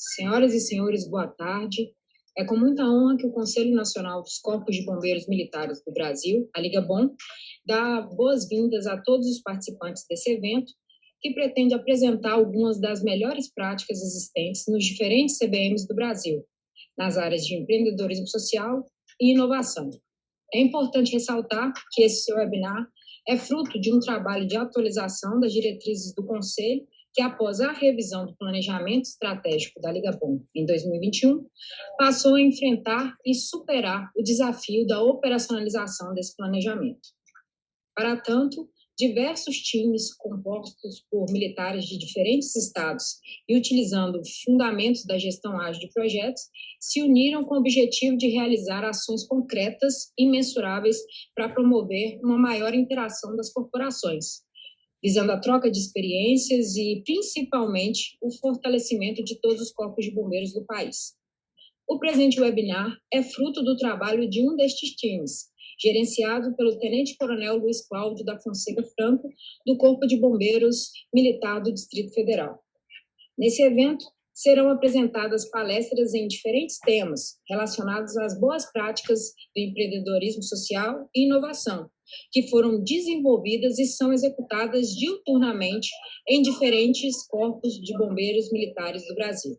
Senhoras e senhores, boa tarde. É com muita honra que o Conselho Nacional dos Corpos de Bombeiros Militares do Brasil, a Ligabom, dá boas-vindas a todos os participantes desse evento, que pretende apresentar algumas das melhores práticas existentes nos diferentes CBMs do Brasil, nas áreas de empreendedorismo social e inovação. É importante ressaltar que esse webinar é fruto de um trabalho de atualização das diretrizes do Conselho, que após a revisão do planejamento estratégico da Ligabom em 2021, passou a enfrentar e superar o desafio da operacionalização desse planejamento. Para tanto, diversos times compostos por militares de diferentes estados e utilizando fundamentos da gestão ágil de projetos, se uniram com o objetivo de realizar ações concretas e mensuráveis para promover uma maior interação das corporações, visando a troca de experiências e, principalmente, o fortalecimento de todos os corpos de bombeiros do país. O presente webinar é fruto do trabalho de um destes times, gerenciado pelo Tenente Coronel Luiz Cláudio da Fonseca Franco, do Corpo de Bombeiros Militar do Distrito Federal. Nesse evento, serão apresentadas palestras em diferentes temas relacionados às boas práticas do empreendedorismo social e inovação, que foram desenvolvidas e são executadas diuturnamente em diferentes corpos de bombeiros militares do Brasil.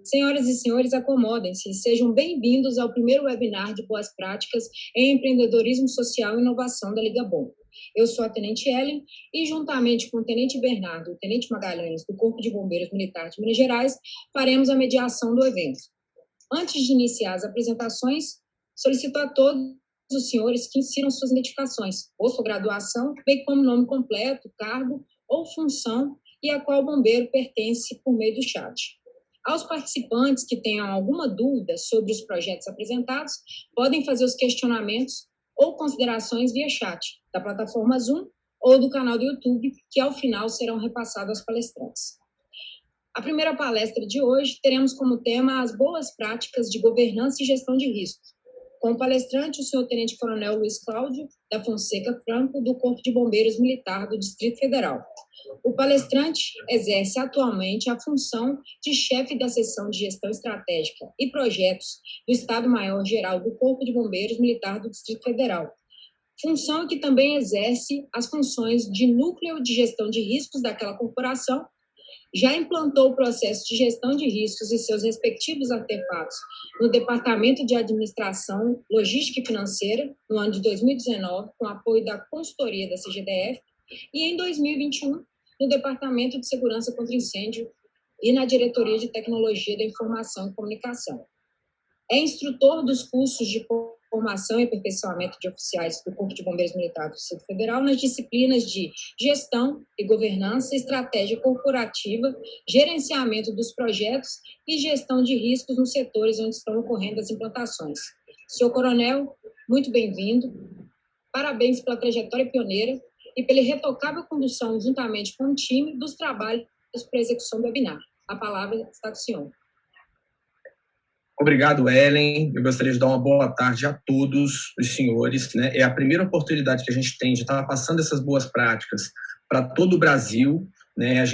Senhoras e senhores, acomodem-se e sejam bem-vindos ao primeiro webinar de boas práticas em empreendedorismo social e inovação da Ligabom. Eu sou a Tenente Ellen e, juntamente com o Tenente Bernardo e o Tenente Magalhães, do Corpo de Bombeiros Militar de Minas Gerais, faremos a mediação do evento. Antes de iniciar as apresentações, solicito a todos os senhores que insiram suas identificações, ou sua graduação, bem como nome completo, cargo ou função e a qual o bombeiro pertence por meio do chat. Aos participantes que tenham alguma dúvida sobre os projetos apresentados, podem fazer os questionamentos ou considerações via chat da plataforma Zoom ou do canal do YouTube, que ao final serão repassados aos palestrantes. A primeira palestra de hoje teremos como tema as boas práticas de governança e gestão de riscos, com o palestrante o senhor Tenente Coronel Luiz Cláudio da Fonseca Franco, do Corpo de Bombeiros Militar do Distrito Federal. O palestrante exerce atualmente a função de chefe da seção de gestão estratégica e projetos do Estado-Maior-Geral do Corpo de Bombeiros Militar do Distrito Federal, função que também exerce as funções de núcleo de gestão de riscos daquela corporação. Já implantou o processo de gestão de riscos e seus respectivos artefatos no Departamento de Administração, Logística e Financeira, no ano de 2019, com apoio da consultoria da CGDF, e em 2021, no Departamento de Segurança contra Incêndio e na Diretoria de Tecnologia da Informação e Comunicação. É instrutor dos cursos de formação e aperfeiçoamento de oficiais do Corpo de Bombeiros Militar do Distrito Federal nas disciplinas de gestão e governança, estratégia corporativa, gerenciamento dos projetos e gestão de riscos nos setores onde estão ocorrendo as implantações. Senhor Coronel, muito bem-vindo. Parabéns pela trajetória pioneira e pela irretocável condução, juntamente com o time, dos trabalhos para a execução do webinar. A palavra está com o senhor. Obrigado, Ellen. Eu gostaria de dar uma boa tarde a todos os senhores, né? É a primeira oportunidade que a gente tem de estar passando essas boas práticas para todo o Brasil, né?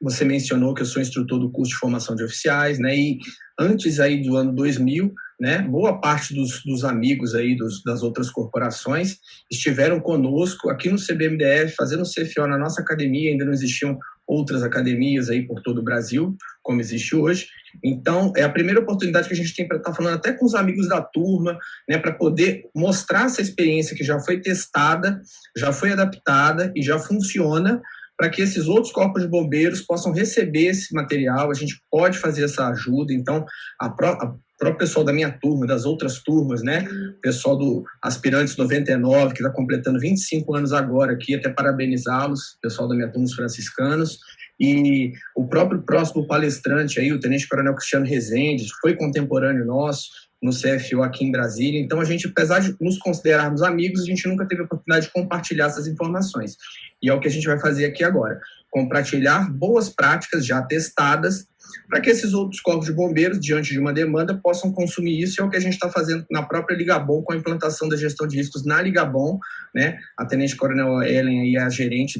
Você mencionou que eu sou instrutor do curso de formação de oficiais, né? E antes aí do ano 2000, né? Boa parte dos amigos aí das outras corporações estiveram conosco aqui no CBMDF, fazendo CFO na nossa academia. Ainda não existiam outras academias aí por todo o Brasil, como existe hoje. Então, é a primeira oportunidade que a gente tem para estar falando até com os amigos da turma, né, para poder mostrar essa experiência que já foi testada, já foi adaptada e já funciona, para que esses outros corpos de bombeiros possam receber esse material. A gente pode fazer essa ajuda. Então, a próprio pessoal da minha turma, das outras turmas, né? Pessoal do Aspirantes 99, que está completando 25 anos agora aqui, até parabenizá-los, pessoal da minha turma, os franciscanos. E o próprio próximo palestrante aí, o Tenente Coronel Cristiano Rezende, foi contemporâneo nosso no CFO aqui em Brasília. Então, a gente, apesar de nos considerarmos amigos, a gente nunca teve a oportunidade de compartilhar essas informações. E é o que a gente vai fazer aqui agora. Compartilhar boas práticas já testadas para que esses outros corpos de bombeiros, diante de uma demanda, possam consumir isso. É o que a gente está fazendo na própria Ligabom, com a implantação da gestão de riscos na Ligabom, né? A Tenente Coronel Ellen aí é a gerente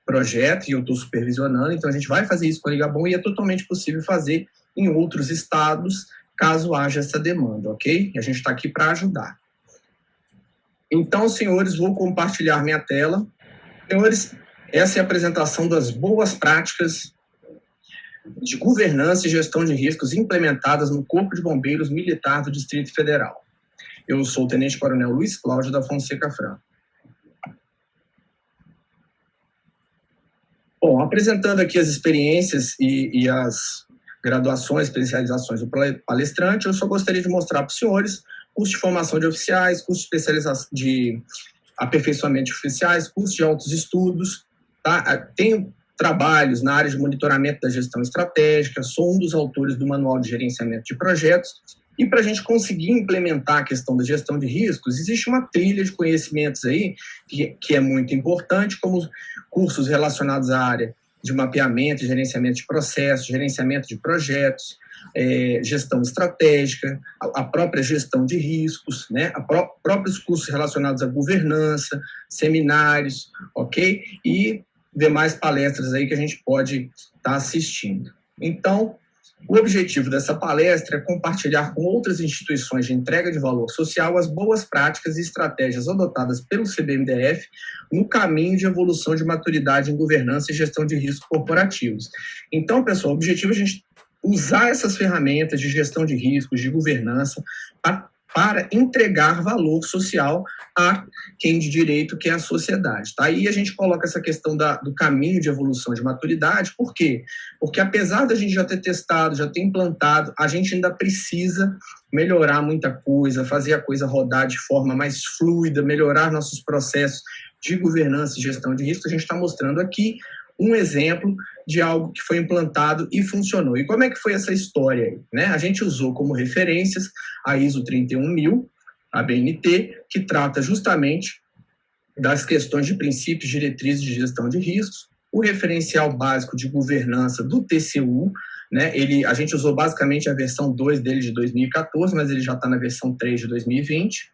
projeto e eu estou supervisionando, então a gente vai fazer isso com a Liga Bom e é totalmente possível fazer em outros estados, caso haja essa demanda, ok? E a gente está aqui para ajudar. Então, senhores, vou compartilhar minha tela. Senhores, essa é a apresentação das boas práticas de governança e gestão de riscos implementadas no Corpo de Bombeiros Militar do Distrito Federal. Eu sou o Tenente Coronel Luiz Cláudio da Fonseca Franco. Bom, apresentando aqui as experiências e as graduações, especializações do palestrante, eu só gostaria de mostrar para os senhores curso de formação de oficiais, curso de especialização de aperfeiçoamento de oficiais, curso de altos estudos, tá? Tenho trabalhos na área de monitoramento da gestão estratégica, sou um dos autores do Manual de Gerenciamento de Projetos, e para a gente conseguir implementar a questão da gestão de riscos, existe uma trilha de conhecimentos aí que é muito importante, como cursos relacionados à área de mapeamento, gerenciamento de processos, gerenciamento de projetos, gestão estratégica, a própria gestão de riscos, né? Próprios cursos relacionados à governança, seminários, ok? E demais palestras aí que a gente pode estar assistindo. Então, o objetivo dessa palestra é compartilhar com outras instituições de entrega de valor social as boas práticas e estratégias adotadas pelo CBMDF no caminho de evolução de maturidade em governança e gestão de riscos corporativos. Então, pessoal, o objetivo é a gente usar essas ferramentas de gestão de riscos, de governança, para entregar valor social a quem de direito, que é a sociedade. Tá? Aí a gente coloca essa questão do caminho de evolução de maturidade. Por quê? Porque apesar da gente já ter testado, já ter implantado, a gente ainda precisa melhorar muita coisa, fazer a coisa rodar de forma mais fluida, melhorar nossos processos de governança e gestão de risco. A gente está mostrando aqui um exemplo de algo que foi implantado e funcionou. E como é que foi essa história aí, né? A gente usou como referências a ISO 31000, a BNT, que trata justamente das questões de princípios, diretrizes de gestão de riscos, o referencial básico de governança do TCU, né? A gente usou basicamente a versão 2 dele de 2014, mas ele já está na versão 3 de 2020.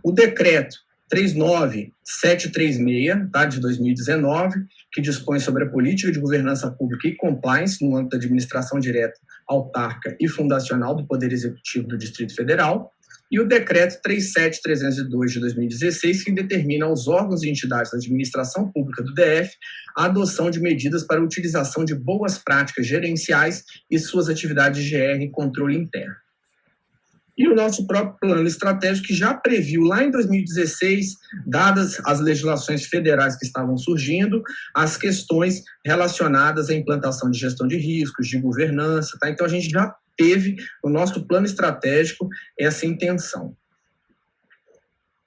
O decreto 39736, tá, de 2019, que dispõe sobre a política de governança pública e compliance no âmbito da administração direta, autárquica e fundacional do Poder Executivo do Distrito Federal, e o decreto 37302 de 2016, que determina aos órgãos e entidades da administração pública do DF a adoção de medidas para a utilização de boas práticas gerenciais e suas atividades de GR e controle interno. E o nosso próprio plano estratégico, que já previu lá em 2016, dadas as legislações federais que estavam surgindo, as questões relacionadas à implantação de gestão de riscos, de governança, tá? Então a gente já teve no nosso plano estratégico essa intenção.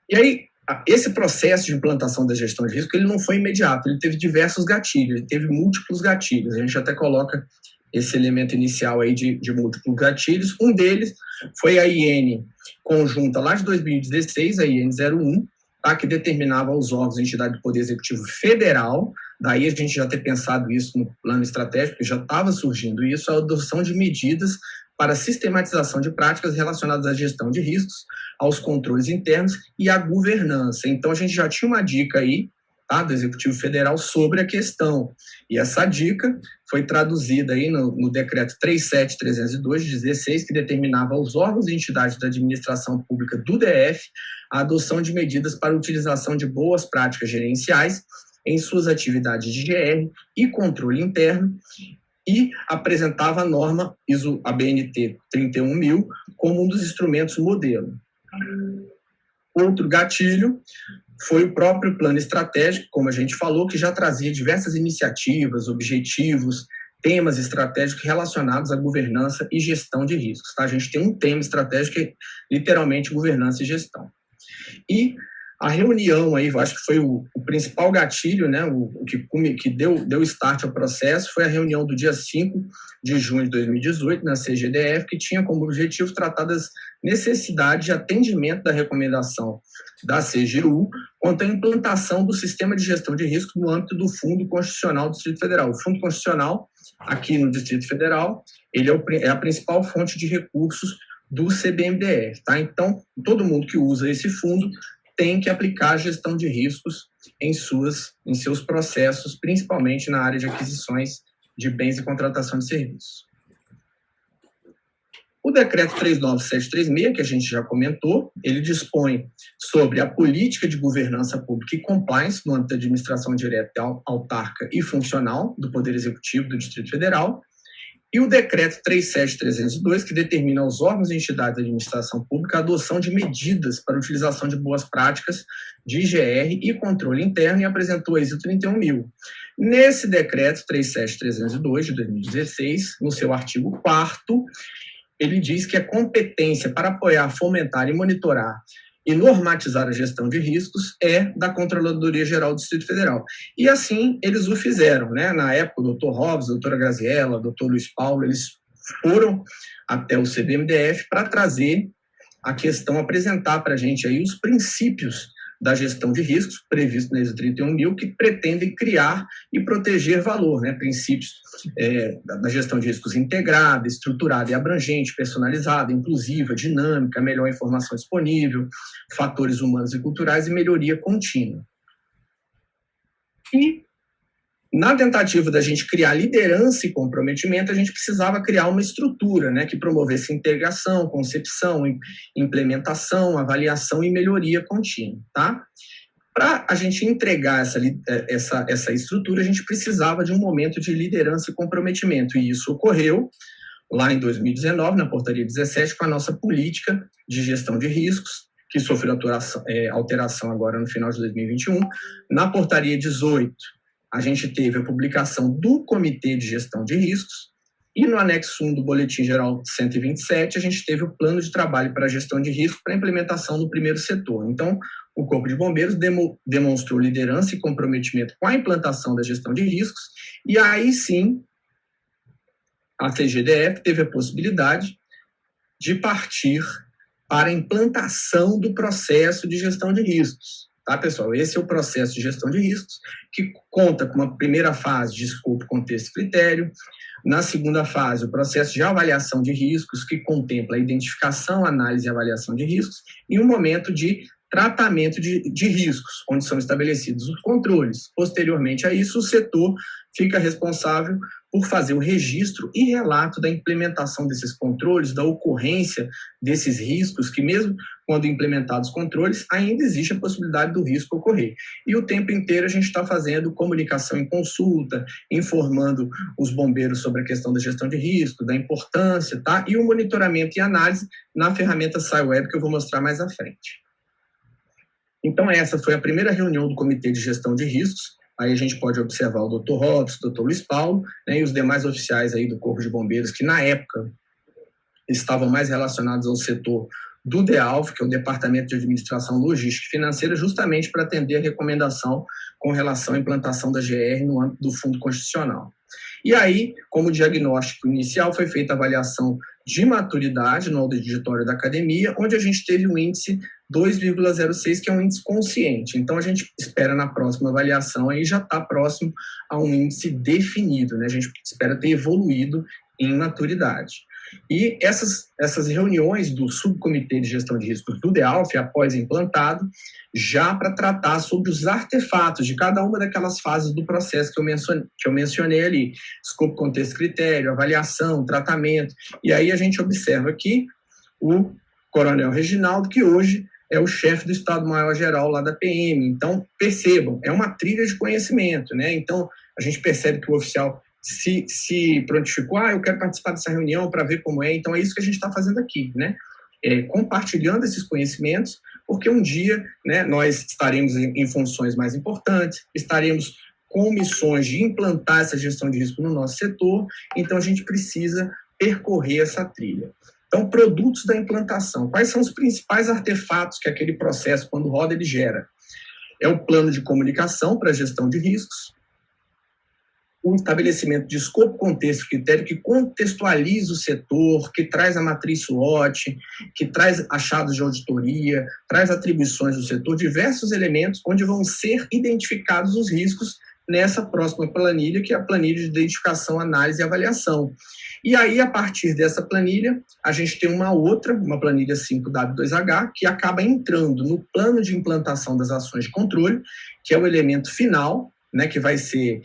E aí, esse processo de implantação da gestão de risco, ele não foi imediato, ele teve diversos gatilhos, ele teve múltiplos gatilhos, a gente até coloca esse elemento inicial aí de múltiplos gatilhos. Um deles foi a IN conjunta lá de 2016, a IN 01, tá, que determinava aos órgãos e entidades do Poder Executivo Federal, daí a gente já ter pensado isso no plano estratégico, já estava surgindo isso, a adoção de medidas para a sistematização de práticas relacionadas à gestão de riscos, aos controles internos e à governança. Então, a gente já tinha uma dica aí, tá, do Executivo Federal sobre a questão. E essa dica foi traduzida aí no decreto 37302 de 16, que determinava aos órgãos e entidades da administração pública do DF a adoção de medidas para a utilização de boas práticas gerenciais em suas atividades de GR e controle interno, e apresentava a norma ISO ABNT 31000 como um dos instrumentos modelo. Outro gatilho foi o próprio plano estratégico, como a gente falou, que já trazia diversas iniciativas, objetivos, temas estratégicos relacionados à governança e gestão de riscos. Tá? A gente tem um tema estratégico que é literalmente governança e gestão. E a reunião aí, eu acho que foi o principal gatilho, né, o que deu start ao processo, foi a reunião do dia 5 de junho de 2018, na CGDF, que tinha como objetivo tratar das necessidades de atendimento da recomendação da CGU quanto à implantação do sistema de gestão de risco no âmbito do Fundo Constitucional do Distrito Federal. O Fundo Constitucional, aqui no Distrito Federal, ele é a principal fonte de recursos do CBMDF. Tá? Então, todo mundo que usa esse fundo tem que aplicar a gestão de riscos em seus processos, principalmente na área de aquisições de bens e contratação de serviços. O decreto 39736, que a gente já comentou, ele dispõe sobre a política de governança pública e compliance no âmbito da administração direta, autárquica e funcional do Poder Executivo do Distrito Federal, e o decreto 37302, que determina aos órgãos e entidades da administração pública a adoção de medidas para a utilização de boas práticas de IGR e controle interno, e apresentou a êxito 31.000. Nesse decreto 37302 de 2016, no seu artigo 4º, ele diz que a competência para apoiar, fomentar e monitorar e normatizar a gestão de riscos é da Controladoria Geral do Distrito Federal. E assim eles o fizeram, né? Na época, o doutor Robes, a doutora Graziella, o doutor Luiz Paulo, eles foram até o CBMDF para trazer a questão, apresentar para a gente aí os princípios da gestão de riscos, previsto na êxito 31.000, que pretendem criar e proteger valor, né? Princípios da gestão de riscos integrada, estruturada e abrangente, personalizada, inclusiva, dinâmica, melhor informação disponível, fatores humanos e culturais e melhoria contínua. E, na tentativa da gente criar liderança e comprometimento, a gente precisava criar uma estrutura, né, que promovesse integração, concepção, implementação, avaliação e melhoria contínua, tá? Para a gente entregar essa estrutura, a gente precisava de um momento de liderança e comprometimento, e isso ocorreu lá em 2019, na Portaria 17, com a nossa política de gestão de riscos, que sofreu alteração agora no final de 2021. Na Portaria 18, a gente teve a publicação do Comitê de Gestão de Riscos, e no anexo 1 do Boletim Geral 127, a gente teve o Plano de Trabalho para a Gestão de Risco para a implementação do primeiro setor. Então, o Corpo de Bombeiros demonstrou liderança e comprometimento com a implantação da gestão de riscos, e aí sim, a CGDF teve a possibilidade de partir para a implantação do processo de gestão de riscos. Tá, pessoal? Esse é o processo de gestão de riscos, que conta com uma primeira fase de escopo, contexto e critério. Na segunda fase, o processo de avaliação de riscos, que contempla a identificação, análise e avaliação de riscos, e um momento de tratamento de riscos, onde são estabelecidos os controles. Posteriormente a isso, o setor fica responsável por fazer o registro e relato da implementação desses controles, da ocorrência desses riscos, que mesmo quando implementados controles, ainda existe a possibilidade do risco ocorrer. E o tempo inteiro a gente está fazendo comunicação em consulta, informando os bombeiros sobre a questão da gestão de risco, da importância, tá? E o monitoramento e análise na ferramenta SciWeb, que eu vou mostrar mais à frente. Então, essa foi a primeira reunião do Comitê de Gestão de Riscos. Aí a gente pode observar o Dr. Robson, o Dr. Luiz Paulo, né, e os demais oficiais aí do Corpo de Bombeiros, que na época estavam mais relacionados ao setor do DEALF, que é o Departamento de Administração Logística e Financeira, justamente para atender a recomendação com relação à implantação da GR no âmbito do Fundo Constitucional. E aí, como diagnóstico inicial, foi feita a avaliação de maturidade no auditório da academia, onde a gente teve um índice 2,06, que é um índice consciente. Então, a gente espera na próxima avaliação aí já está próximo a um índice definido, né? A gente espera ter evoluído em maturidade. E essas reuniões do Subcomitê de Gestão de Riscos do DEALF, após implantado, já para tratar sobre os artefatos de cada uma daquelas fases do processo que eu mencionei ali, escopo, contexto, critério, avaliação, tratamento, e aí a gente observa aqui o Coronel Reginaldo, que hoje é o chefe do Estado-Maior-Geral lá da PM. Então, percebam, é uma trilha de conhecimento, né? Então, a gente percebe que o oficial se prontificou, eu quero participar dessa reunião para ver como é. Então, é isso que a gente está fazendo aqui, né? Compartilhando esses conhecimentos, porque um dia, né, nós estaremos em funções mais importantes, estaremos com missões de implantar essa gestão de risco no nosso setor, então a gente precisa percorrer essa trilha. Então, produtos da implantação. Quais são os principais artefatos que aquele processo, quando roda, ele gera? É o plano de comunicação para a gestão de riscos, o estabelecimento de escopo, contexto e critério que contextualiza o setor, que traz a matriz SWOT, que traz achados de auditoria, traz atribuições do setor, diversos elementos onde vão ser identificados os riscos nessa próxima planilha, que é a planilha de identificação, análise e avaliação. E aí, a partir dessa planilha, a gente tem uma planilha 5W2H, que acaba entrando no plano de implantação das ações de controle, que é o elemento final, né, que vai ser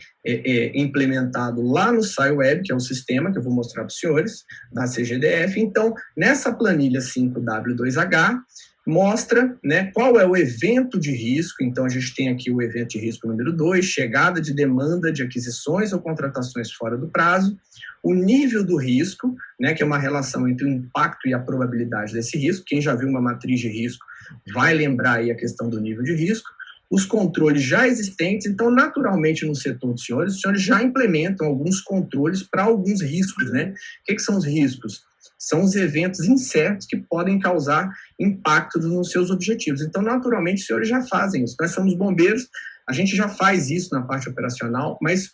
implementado lá no SciWeb, que é o sistema que eu vou mostrar para os senhores, da CGDF. Então, nessa planilha 5W2H, mostra, né, qual é o evento de risco. Então, a gente tem aqui o evento de risco número 2, chegada de demanda de aquisições ou contratações fora do prazo, o nível do risco, né, que é uma relação entre o impacto e a probabilidade desse risco. Quem já viu uma matriz de risco vai lembrar aí a questão do nível de risco, os controles já existentes. Então, naturalmente, no setor dos senhores, os senhores já implementam alguns controles para alguns riscos, né? O que são os riscos? São os eventos incertos que podem causar impacto nos seus objetivos. Então, naturalmente, os senhores já fazem isso. Nós somos bombeiros, a gente já faz isso na parte operacional, mas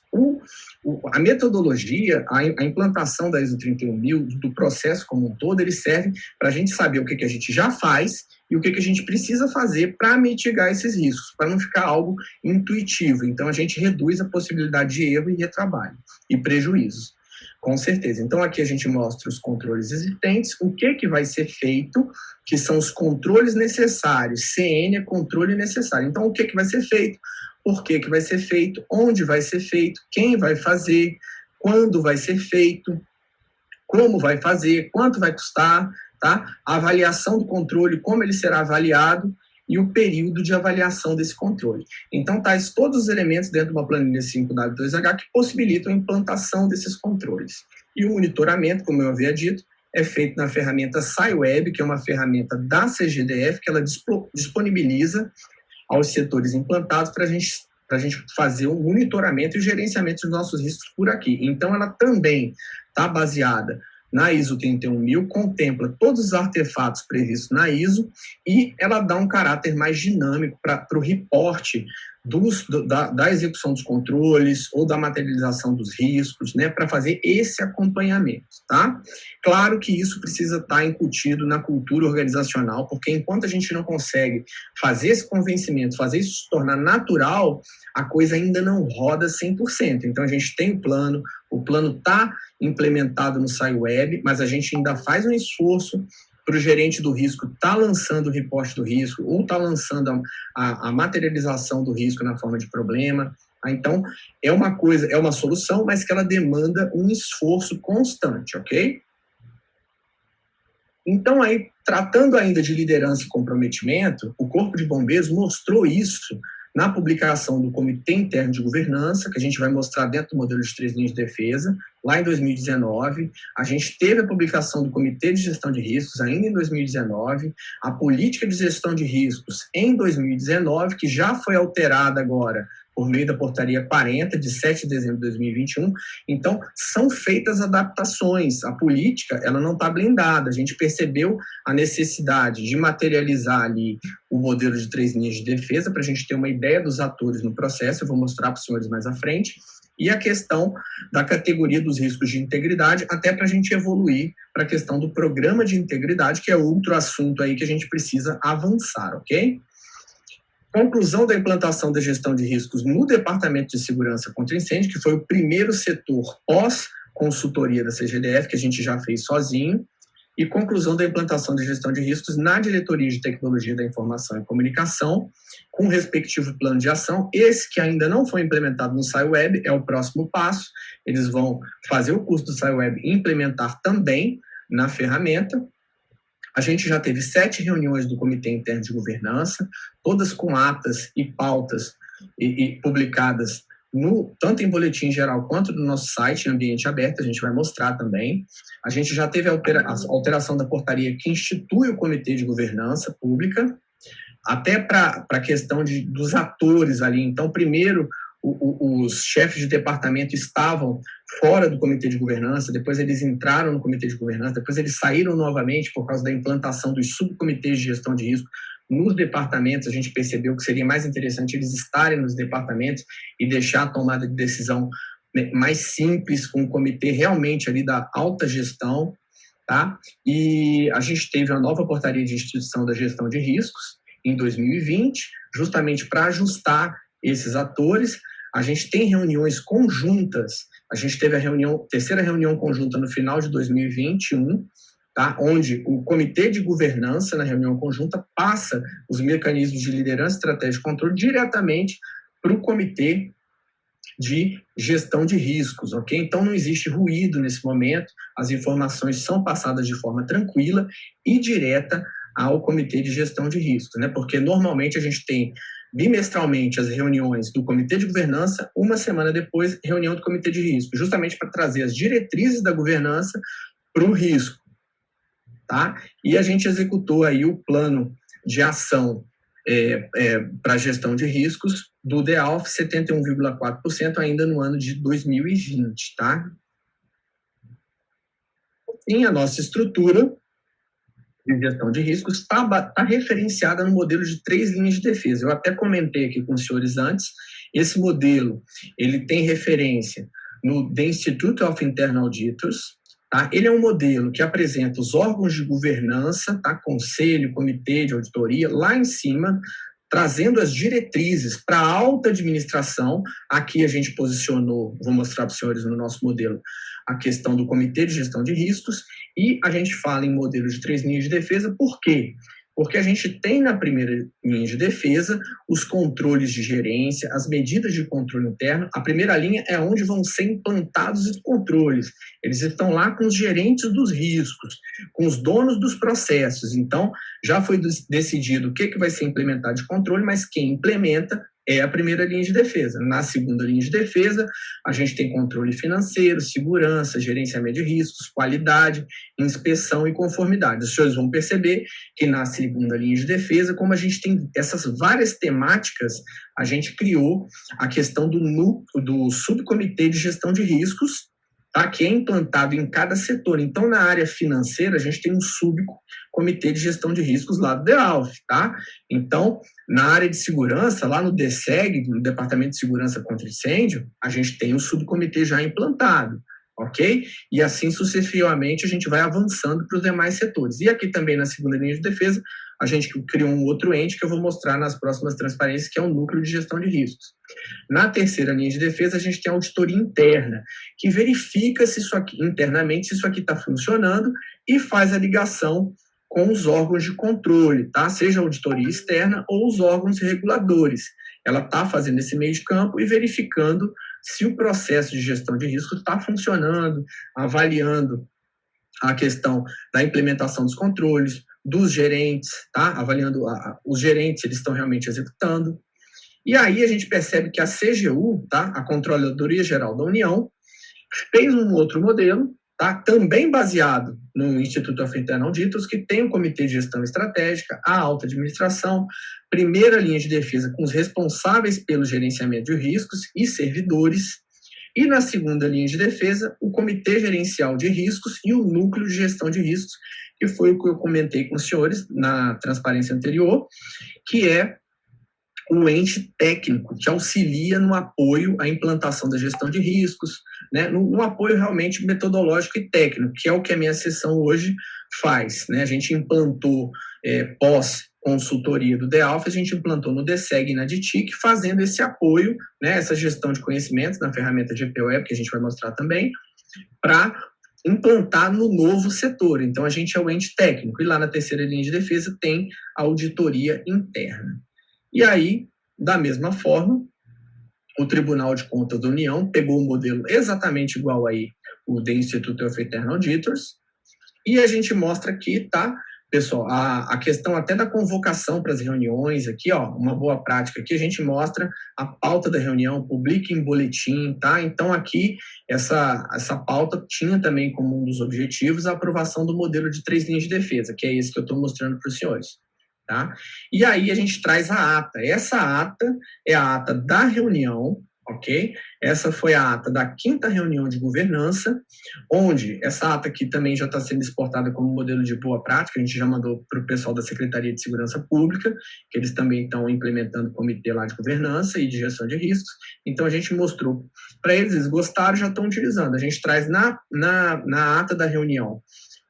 a metodologia, a implantação da ISO 31000, do processo como um todo, ele serve para a gente saber o que a gente já faz e o que a gente precisa fazer para mitigar esses riscos, para não ficar algo intuitivo. Então, a gente reduz a possibilidade de erro e retrabalho e prejuízos. Com certeza. Então, aqui a gente mostra os controles existentes, o que vai ser feito, que são os controles necessários. CN é controle necessário. Então, o que vai ser feito, por que vai ser feito, onde vai ser feito, quem vai fazer, quando vai ser feito, como vai fazer, quanto vai custar, tá? A avaliação do controle, como ele será avaliado, e o período de avaliação desse controle. Então, tais todos os elementos dentro de uma planilha 5W2H que possibilitam a implantação desses controles. E o monitoramento, como eu havia dito, é feito na ferramenta SciWeb, que é uma ferramenta da CGDF, que ela disponibiliza aos setores implantados para a gente fazer o monitoramento e o gerenciamento dos nossos riscos por aqui. Então, ela também está baseada na ISO 31000, contempla todos os artefatos previstos na ISO e ela dá um caráter mais dinâmico para o reporte da execução dos controles ou da materialização dos riscos, né, para fazer esse acompanhamento, tá? Claro que isso precisa estar incutido na cultura organizacional, porque enquanto a gente não consegue fazer esse convencimento, fazer isso se tornar natural, a coisa ainda não roda 100%. Então, a gente tem o plano está implementado no SciWeb, mas a gente ainda faz um esforço para o gerente do risco estar lançando o reporte do risco ou estar lançando a materialização do risco na forma de problema. Então, é uma solução, mas que ela demanda um esforço constante, ok? Então, aí, tratando ainda de liderança e comprometimento, o Corpo de Bombeiros mostrou isso na publicação do Comitê Interno de Governança, que a gente vai mostrar dentro do modelo de 3 linhas de defesa, lá em 2019. A gente teve a publicação do Comitê de Gestão de Riscos ainda em 2019, a Política de Gestão de Riscos em 2019, que já foi alterada agora por meio da Portaria 40, de 7 de dezembro de 2021. Então, são feitas adaptações. A política, ela não está blindada. A gente percebeu a necessidade de materializar ali o modelo de 3 linhas de defesa para a gente ter uma ideia dos atores no processo. Eu vou mostrar para os senhores mais à frente. E a questão da categoria dos riscos de integridade, até para a gente evoluir para a questão do programa de integridade, que é outro assunto aí que a gente precisa avançar, ok? Conclusão da implantação da gestão de riscos no Departamento de Segurança contra Incêndio, que foi o primeiro setor pós-consultoria da CGDF, que a gente já fez sozinho, e conclusão da implantação da gestão de riscos na Diretoria de Tecnologia da Informação e Comunicação, com o respectivo plano de ação. Esse que ainda não foi implementado no SciWeb é o próximo passo. Eles vão fazer o curso do SciWeb e implementar também na ferramenta. A gente já teve 7 reuniões do Comitê Interno de Governança, todas com atas e pautas e publicadas tanto em boletim geral quanto no nosso site, em ambiente aberto, a gente vai mostrar também. A gente já teve a alteração da portaria que institui o Comitê de Governança Pública, até para a questão dos atores ali. Então, primeiro, os chefes de departamento estavam fora do Comitê de Governança, depois eles entraram no Comitê de Governança, depois eles saíram novamente por causa da implantação dos subcomitês de gestão de risco nos departamentos. A gente percebeu que seria mais interessante eles estarem nos departamentos e deixar a tomada de decisão mais simples, com o comitê realmente ali da alta gestão, tá? E a gente teve a nova portaria de instituição da gestão de riscos em 2020, justamente para ajustar esses atores. a gente tem reuniões conjuntas, a gente teve a terceira reunião conjunta no final de 2021, tá? Onde o comitê de governança, na reunião conjunta, passa os mecanismos de liderança, estratégia e controle diretamente para o comitê de gestão de riscos, ok? Então, não existe ruído nesse momento, as informações são passadas de forma tranquila e direta ao comitê de gestão de riscos, né? Porque normalmente a gente tem bimestralmente as reuniões do comitê de governança, uma semana depois, reunião do comitê de risco, justamente para trazer as diretrizes da governança para o risco, tá? E a gente executou aí o plano de ação para a gestão de riscos do DEALF, 71,4% ainda no ano de 2020, tá? E a nossa estrutura de gestão de riscos está referenciada no modelo de 3 linhas de defesa. Eu até comentei aqui com os senhores antes, esse modelo ele tem referência no The Institute of Internal Auditors, tá? Ele é um modelo que apresenta os órgãos de governança, tá? Conselho, comitê de auditoria, lá em cima, trazendo as diretrizes para a alta administração. Aqui a gente posicionou, vou mostrar para os senhores no nosso modelo, a questão do comitê de gestão de riscos, e a gente fala em modelo de 3 linhas de defesa, por quê? Porque a gente tem na primeira linha de defesa os controles de gerência, as medidas de controle interno. A primeira linha é onde vão ser implantados os controles. Eles estão lá com os gerentes dos riscos, com os donos dos processos. Então, já foi decidido o que vai ser implementado de controle, mas quem implementa é a primeira linha de defesa. Na segunda linha de defesa, a gente tem controle financeiro, segurança, gerenciamento de riscos, qualidade, inspeção e conformidade. Os senhores vão perceber que na segunda linha de defesa, como a gente tem essas várias temáticas, a gente criou a questão do subcomitê de gestão de riscos, tá? Que é implantado em cada setor. Então, na área financeira, a gente tem um subcomitê de gestão de riscos lá do DEALF, tá? Então, na área de segurança, lá no DSEG, no Departamento de Segurança contra Incêndio, a gente tem um subcomitê já implantado, ok? E assim sucessivamente a gente vai avançando para os demais setores. E aqui também na segunda linha de defesa, a gente criou um outro ente que eu vou mostrar nas próximas transparências, que é o núcleo de gestão de riscos. Na terceira linha de defesa, a gente tem a auditoria interna, que verifica se isso aqui, internamente, se isso aqui está funcionando e faz a ligação com os órgãos de controle, tá? Seja a auditoria externa ou os órgãos reguladores. Ela está fazendo esse meio de campo e verificando se o processo de gestão de risco está funcionando, avaliando a questão da implementação dos controles, dos gerentes, tá? Avaliando os gerentes, eles estão realmente executando. E aí a gente percebe que a CGU, tá? A Controladoria Geral da União, fez um outro modelo, tá? Também baseado no Instituto of Internal Auditors, que tem o Comitê de Gestão Estratégica, a alta administração, primeira linha de defesa com os responsáveis pelo gerenciamento de riscos e servidores, e na segunda linha de defesa, o Comitê Gerencial de Riscos e o Núcleo de Gestão de Riscos, que foi o que eu comentei com os senhores na transparência anterior, que é um ente técnico que auxilia no apoio à implantação da gestão de riscos, né, no apoio realmente metodológico e técnico, que é o que a minha sessão hoje faz, né? A gente implantou pós-consultoria do DEALF, a gente implantou no DSEG e na DITIC, fazendo esse apoio, né, essa gestão de conhecimentos na ferramenta GPWeb, que a gente vai mostrar também, para implantar no novo setor. Então, a gente é o ente técnico, e lá na terceira linha de defesa tem a auditoria interna. E aí, da mesma forma, o Tribunal de Contas da União pegou um modelo exatamente igual aí, o The Institute of Internal Auditors, e a gente mostra aqui, tá, pessoal, a questão até da convocação para as reuniões aqui, ó, uma boa prática aqui, a gente mostra a pauta da reunião, publica em boletim, tá? Então aqui, essa pauta tinha também como um dos objetivos a aprovação do modelo de 3 linhas de defesa, que é esse que eu estou mostrando para os senhores. Tá? E aí a gente traz a ata. Essa ata é a ata da reunião, ok? Essa foi a ata da 5ª reunião de governança, onde essa ata aqui também já está sendo exportada como modelo de boa prática, a gente já mandou para o pessoal da Secretaria de Segurança Pública, que eles também estão implementando o comitê lá de governança e de gestão de riscos, então a gente mostrou para eles, eles gostaram, já estão utilizando. A gente traz na ata da reunião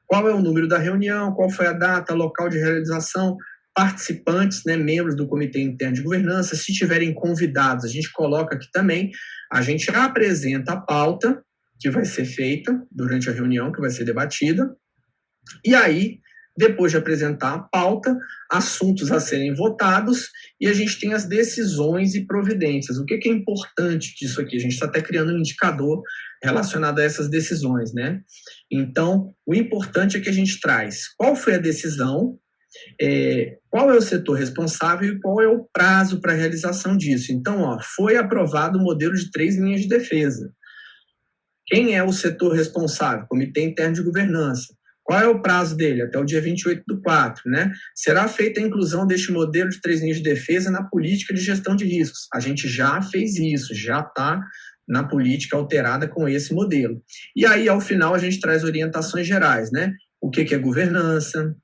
qual é o número da reunião, qual foi a data, local de realização, participantes, né, membros do Comitê Interno de Governança, se tiverem convidados, a gente coloca aqui também, a gente apresenta a pauta que vai ser feita durante a reunião, que vai ser debatida, e aí, depois de apresentar a pauta, assuntos a serem votados, e a gente tem as decisões e providências. O que é importante disso aqui? A gente está até criando um indicador relacionado a essas decisões, né? Então, o importante é que a gente traz qual foi a decisão, qual é o setor responsável e qual é o prazo para a realização disso. Então, foi aprovado o modelo de 3 linhas de defesa. Quem é o setor responsável? Comitê Interno de Governança. Qual é o prazo dele? Até o dia 28/4, né? Será feita a inclusão deste modelo de 3 linhas de defesa na política de gestão de riscos. A gente já fez isso, já está na política alterada com esse modelo. E aí, ao final, a gente traz orientações gerais, né? O que é governança,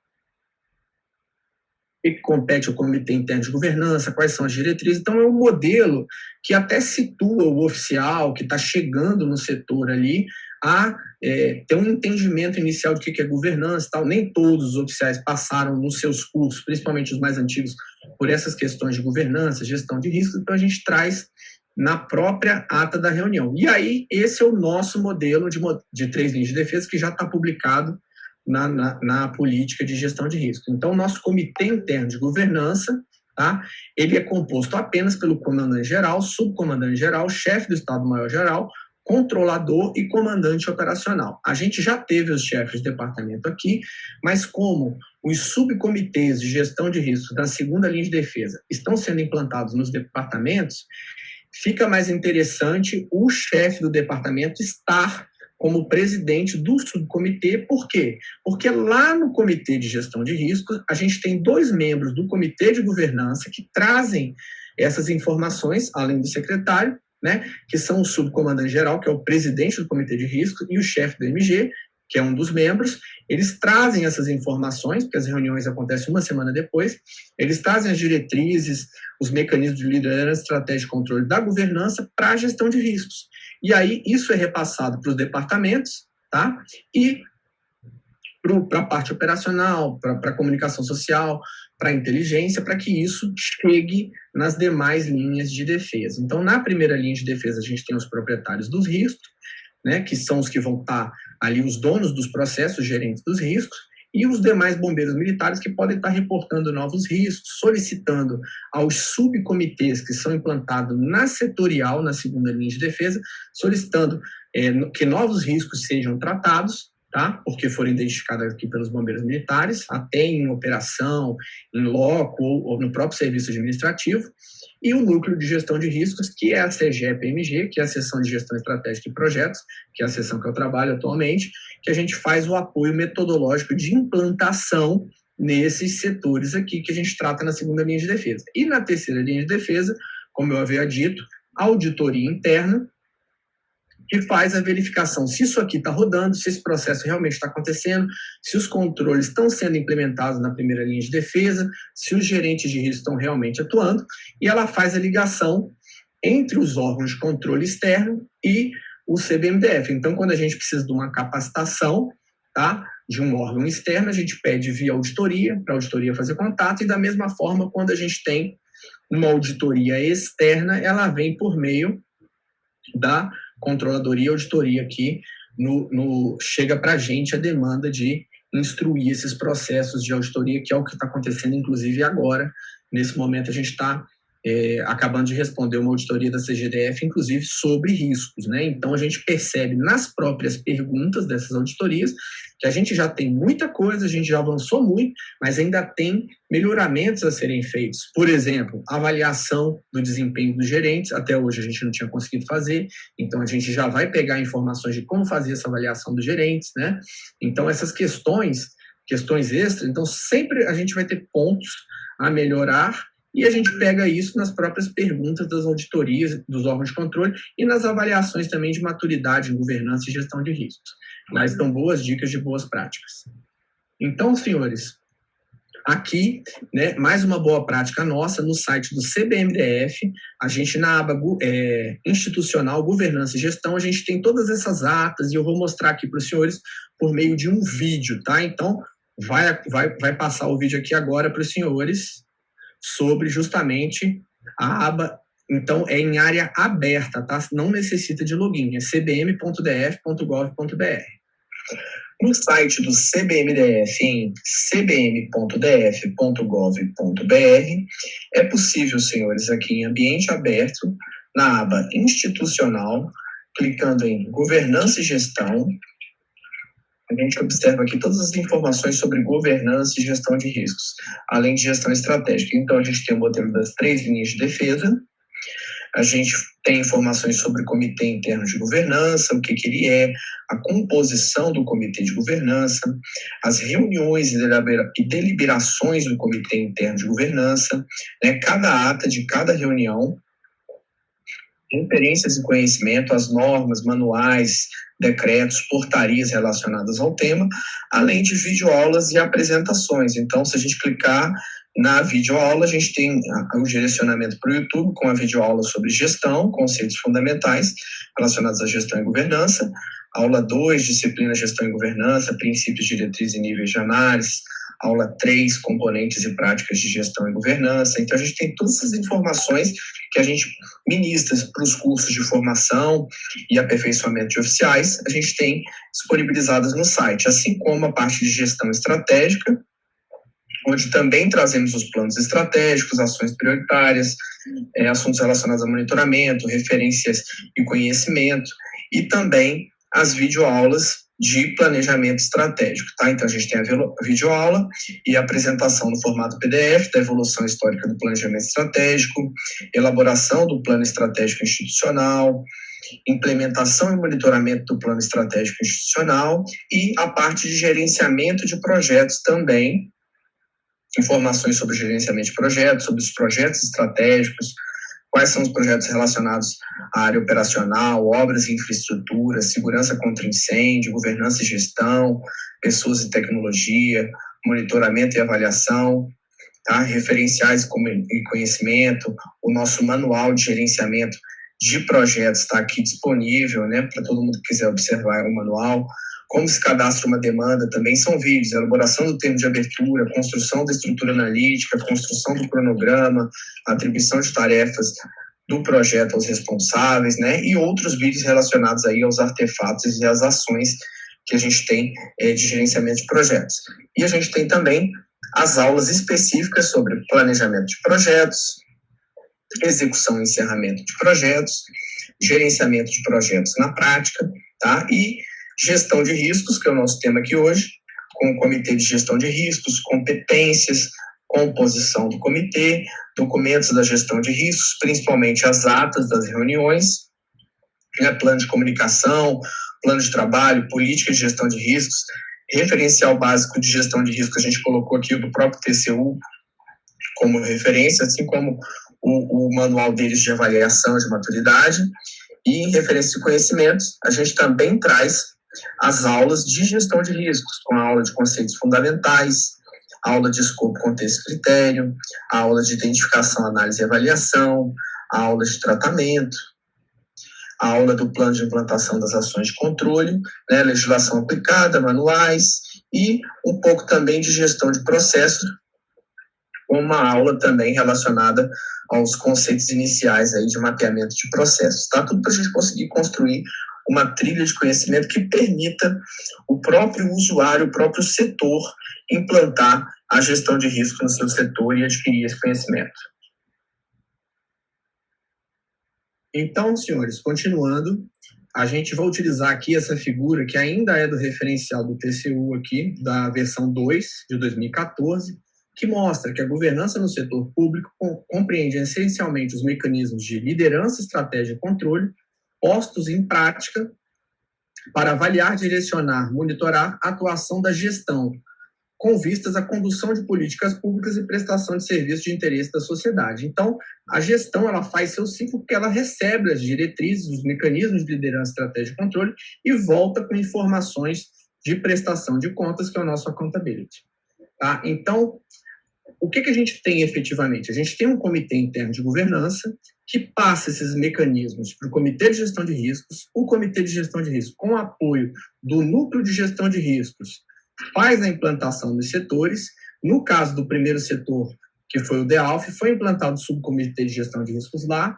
o que compete ao Comitê Interno de Governança, quais são as diretrizes. Então, é um modelo que até situa o oficial que está chegando no setor ali a ter um entendimento inicial do que é governança e tal. Nem todos os oficiais passaram nos seus cursos, principalmente os mais antigos, por essas questões de governança, gestão de riscos, então a gente traz na própria ata da reunião. E aí, esse é o nosso modelo de 3 linhas de defesa que já está publicado na política de gestão de risco. Então, o nosso Comitê Interno de Governança, tá? Ele é composto apenas pelo comandante-geral, subcomandante-geral, chefe do Estado-Maior-Geral, controlador e comandante operacional. A gente já teve os chefes de departamento aqui, mas como os subcomitês de gestão de risco da segunda linha de defesa estão sendo implantados nos departamentos, fica mais interessante o chefe do departamento estar como presidente do subcomitê. Por quê? Porque lá no Comitê de Gestão de Riscos, a gente tem 2 membros do Comitê de Governança que trazem essas informações, além do secretário, né, que são o subcomandante-geral, que é o presidente do Comitê de Risco, e o chefe do MG, que é um dos membros. Eles trazem essas informações, porque as reuniões acontecem uma semana depois, eles trazem as diretrizes, os mecanismos de liderança, estratégia e controle da governança para a gestão de riscos. E aí isso é repassado para os departamentos, tá? E para a parte operacional, para a comunicação social, para a inteligência, para que isso chegue nas demais linhas de defesa. Então, na primeira linha de defesa, a gente tem os proprietários dos riscos, né, que são os que vão estar ali, os donos dos processos, os gerentes dos riscos, e os demais bombeiros militares que podem estar reportando novos riscos, solicitando aos subcomitês que são implantados na setorial, na segunda linha de defesa, solicitando que novos riscos sejam tratados, tá? Porque foram identificados aqui pelos bombeiros militares, até em operação, em loco ou no próprio serviço administrativo, e o núcleo de gestão de riscos, que é a CGEP-MG, que é a seção de gestão estratégica de projetos, que é a seção que eu trabalho atualmente, que a gente faz o apoio metodológico de implantação nesses setores aqui que a gente trata na segunda linha de defesa. E na terceira linha de defesa, como eu havia dito, auditoria interna, que faz a verificação se isso aqui está rodando, se esse processo realmente está acontecendo, se os controles estão sendo implementados na primeira linha de defesa, se os gerentes de risco estão realmente atuando, e ela faz a ligação entre os órgãos de controle externo e o CBMDF. Então, quando a gente precisa de uma capacitação, tá, de um órgão externo, a gente pede via auditoria, para a auditoria fazer contato, e da mesma forma, quando a gente tem uma auditoria externa, ela vem por meio da controladoria e auditoria aqui, chega para a gente a demanda de instruir esses processos de auditoria, que é o que está acontecendo, inclusive, agora. Nesse momento, a gente está acabando de responder uma auditoria da CGDF, inclusive, sobre riscos, né? Então, a gente percebe nas próprias perguntas dessas auditorias que a gente já tem muita coisa, a gente já avançou muito, mas ainda tem melhoramentos a serem feitos. Por exemplo, avaliação do desempenho dos gerentes, até hoje a gente não tinha conseguido fazer, então a gente já vai pegar informações de como fazer essa avaliação dos gerentes, né? Então, essas questões extras, então sempre a gente vai ter pontos a melhorar, e a gente pega isso nas próprias perguntas das auditorias, dos órgãos de controle e nas avaliações também de maturidade em governança e gestão de riscos. Mas estão boas dicas de boas práticas. Então, senhores, aqui, né, mais uma boa prática nossa no site do CBMDF, a gente na aba institucional, governança e gestão, a gente tem todas essas atas e eu vou mostrar aqui para os senhores por meio de um vídeo, tá? Então, vai passar o vídeo aqui agora para os senhores sobre justamente a aba. Então, é em área aberta, tá? Não necessita de login, é cbm.df.gov.br. No site do CBMDF, em cbm.df.gov.br, é possível, senhores, aqui em ambiente aberto, na aba institucional, clicando em governança e gestão, a gente observa aqui todas as informações sobre governança e gestão de riscos, além de gestão estratégica. Então, a gente tem o modelo das 3 linhas de defesa, a gente tem informações sobre o comitê interno de governança, o que ele é, a composição do comitê de governança, as reuniões e deliberações do comitê interno de governança, né, cada ata de cada reunião, referências e conhecimento, as normas, manuais, decretos, portarias relacionadas ao tema, além de videoaulas e apresentações. Então, se a gente clicar na videoaula, a gente tem o direcionamento para o YouTube com a videoaula sobre gestão, conceitos fundamentais relacionados à gestão e governança, aula 2, disciplina gestão e governança, princípios, diretrizes e níveis de análise, aula 3, componentes e práticas de gestão e governança. Então, a gente tem todas essas informações que a gente ministra para os cursos de formação e aperfeiçoamento de oficiais, a gente tem disponibilizadas no site, assim como a parte de gestão estratégica, onde também trazemos os planos estratégicos, ações prioritárias, assuntos relacionados a monitoramento, referências e conhecimento, e também as videoaulas de planejamento estratégico, tá? Então, a gente tem a videoaula e a apresentação no formato PDF da evolução histórica do planejamento estratégico, elaboração do plano estratégico institucional, implementação e monitoramento do plano estratégico institucional e a parte de gerenciamento de projetos também, informações sobre o gerenciamento de projetos, sobre os projetos estratégicos, quais são os projetos relacionados à área operacional, obras e infraestrutura, segurança contra incêndio, governança e gestão, pessoas e tecnologia, monitoramento e avaliação, tá? Referenciais e conhecimento, o nosso manual de gerenciamento de projetos está aqui disponível, né, para todo mundo que quiser observar o manual. Como se cadastra uma demanda, também são vídeos, elaboração do termo de abertura, construção da estrutura analítica, construção do cronograma, atribuição de tarefas do projeto aos responsáveis, né, e outros vídeos relacionados aí aos artefatos e às ações que a gente tem de gerenciamento de projetos. E a gente tem também as aulas específicas sobre planejamento de projetos, execução e encerramento de projetos, gerenciamento de projetos na prática, tá? E gestão de riscos, que é o nosso tema aqui hoje, com o comitê de gestão de riscos, competências, composição do comitê, documentos da gestão de riscos, principalmente as atas das reuniões, né, plano de comunicação, plano de trabalho, política de gestão de riscos, referencial básico de gestão de risco, a gente colocou aqui o do próprio TCU como referência, assim como o manual deles de avaliação de maturidade, e em referência de conhecimentos, a gente também traz as aulas de gestão de riscos, com a aula de conceitos fundamentais, a aula de escopo, contexto e critério, a aula de identificação, análise e avaliação, a aula de tratamento, a aula do plano de implantação das ações de controle, né, legislação aplicada, manuais, e um pouco também de gestão de processos, com uma aula também relacionada aos conceitos iniciais aí de mapeamento de processos, tá? Tudo para a gente conseguir construir uma trilha de conhecimento que permita o próprio usuário, o próprio setor, implantar a gestão de risco no seu setor e adquirir esse conhecimento. Então, senhores, continuando, a gente vai utilizar aqui essa figura que ainda é do referencial do TCU aqui, da versão 2 de 2014, que mostra que a governança no setor público compreende essencialmente os mecanismos de liderança, estratégia e controle postos em prática para avaliar, direcionar, monitorar a atuação da gestão, com vistas à condução de políticas públicas e prestação de serviços de interesse da sociedade. Então, a gestão ela faz seu ciclo porque ela recebe as diretrizes, os mecanismos de liderança, estratégia e controle e volta com informações de prestação de contas, que é o nosso accountability. Tá? Então, o que a gente tem efetivamente? A gente tem um comitê interno de governança que passa esses mecanismos para o comitê de gestão de riscos, o comitê de gestão de riscos, com o apoio do núcleo de gestão de riscos, faz a implantação dos setores. No caso do primeiro setor, que foi o DEALF, foi implantado o subcomitê de gestão de riscos lá,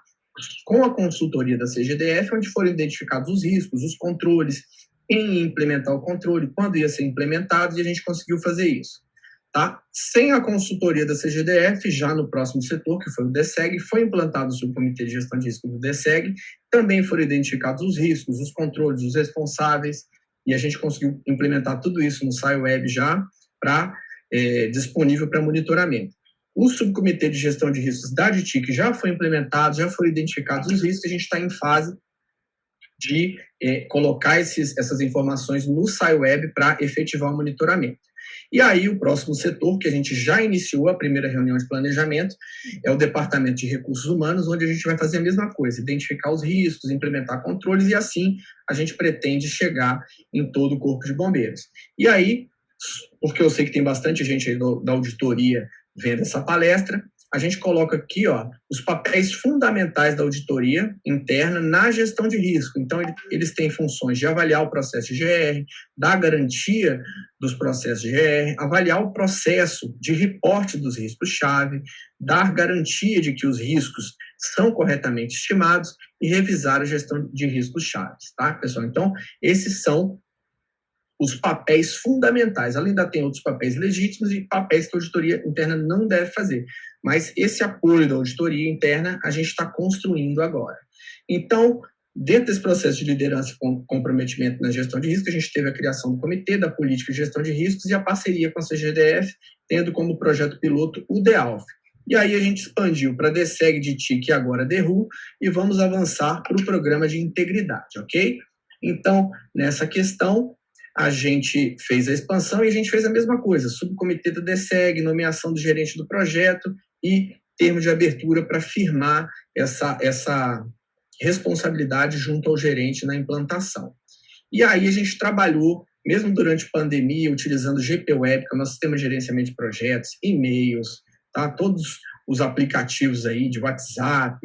com a consultoria da CGDF, onde foram identificados os riscos, os controles, quem ia implementar o controle, quando ia ser implementado, e a gente conseguiu fazer isso. Tá? Sem a consultoria da CGDF, já no próximo setor, que foi o DSEG, foi implantado o subcomitê de gestão de risco do DSEG, também foram identificados os riscos, os controles, os responsáveis, e a gente conseguiu implementar tudo isso no SciWeb já, disponível para monitoramento. O subcomitê de gestão de riscos da DITIC já foi implementado, já foram identificados os riscos, a gente está em fase de colocar essas informações no SciWeb para efetivar o monitoramento. E aí o próximo setor, que a gente já iniciou a primeira reunião de planejamento, é o Departamento de Recursos Humanos, onde a gente vai fazer a mesma coisa, identificar os riscos, implementar controles, e assim a gente pretende chegar em todo o Corpo de Bombeiros. E aí, porque eu sei que tem bastante gente aí da auditoria vendo essa palestra, a gente coloca aqui os papéis fundamentais da auditoria interna na gestão de risco. Então, eles têm funções de avaliar o processo de GR, dar garantia dos processos de GR, avaliar o processo de reporte dos riscos-chave, dar garantia de que os riscos são corretamente estimados e revisar a gestão de riscos-chave, tá, pessoal? Então, esses são os papéis fundamentais. Além ainda tem outros papéis legítimos e papéis que a auditoria interna não deve fazer. Mas esse apoio da auditoria interna a gente está construindo agora. Então, dentro desse processo de liderança e comprometimento na gestão de risco, a gente teve a criação do Comitê da Política de Gestão de Riscos e a parceria com a CGDF, tendo como projeto piloto o DEALF. E aí a gente expandiu para DSEG, DITIC e agora DERU, e vamos avançar para o programa de integridade, ok? Então, nessa questão, a gente fez a expansão e a gente fez a mesma coisa, subcomitê do DSEG, nomeação do gerente do projeto e termo de abertura para firmar essa responsabilidade junto ao gerente na implantação. E aí a gente trabalhou, mesmo durante a pandemia, utilizando o GPWeb, que é o nosso sistema de gerenciamento de projetos, e-mails, tá? Todos os aplicativos aí de WhatsApp,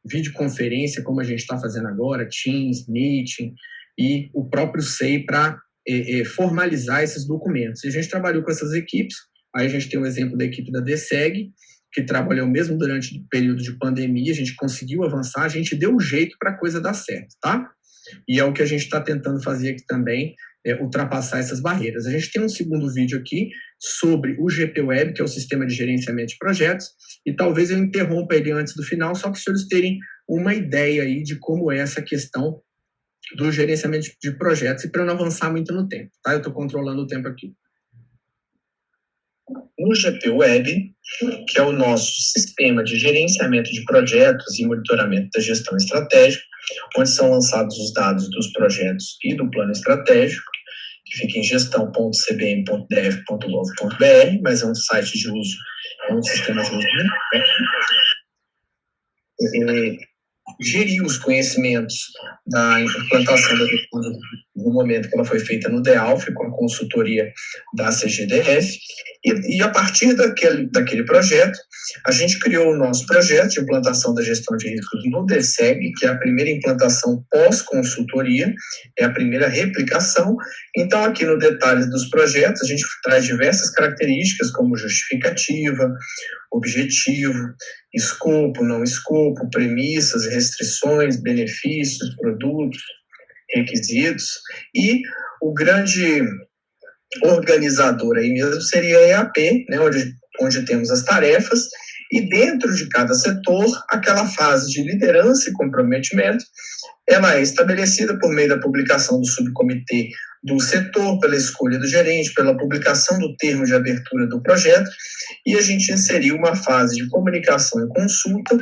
videoconferência, como a gente está fazendo agora, Teams, Meeting, e o próprio SEI para formalizar esses documentos. E a gente trabalhou com essas equipes, aí a gente tem o exemplo da equipe da DSEG, que trabalhou mesmo durante o período de pandemia, a gente conseguiu avançar, a gente deu um jeito para a coisa dar certo, tá? E é o que a gente está tentando fazer aqui também, ultrapassar essas barreiras. A gente tem um segundo vídeo aqui sobre o GPWeb, que é o Sistema de Gerenciamento de Projetos, e talvez eu interrompa ele antes do final, só que os senhores terem uma ideia aí de como é essa questão do gerenciamento de projetos, e para não avançar muito no tempo, tá? Eu estou controlando o tempo aqui. No GPWeb, que é o nosso sistema de gerenciamento de projetos e monitoramento da gestão estratégica, onde são lançados os dados dos projetos e do plano estratégico, que fica em gestão.cbm.def.gov.br, mas é um site de uso, é um sistema de uso, gerir os conhecimentos da implantação da gestão no momento que ela foi feita no DEALF, com a consultoria da CGDF, e a partir daquele projeto, a gente criou o nosso projeto de implantação da gestão de riscos no DSEG, que é a primeira implantação pós-consultoria, é a primeira replicação. Então, aqui no detalhe dos projetos, a gente traz diversas características, como justificativa, objetivo, escopo, não escopo, premissas, restrições, benefícios, produtos, requisitos, e o grande organizador aí mesmo seria a EAP, né, onde temos as tarefas, e dentro de cada setor, aquela fase de liderança e comprometimento, ela é estabelecida por meio da publicação do subcomitê do setor, pela escolha do gerente, pela publicação do termo de abertura do projeto, e a gente inseriu uma fase de comunicação e consulta,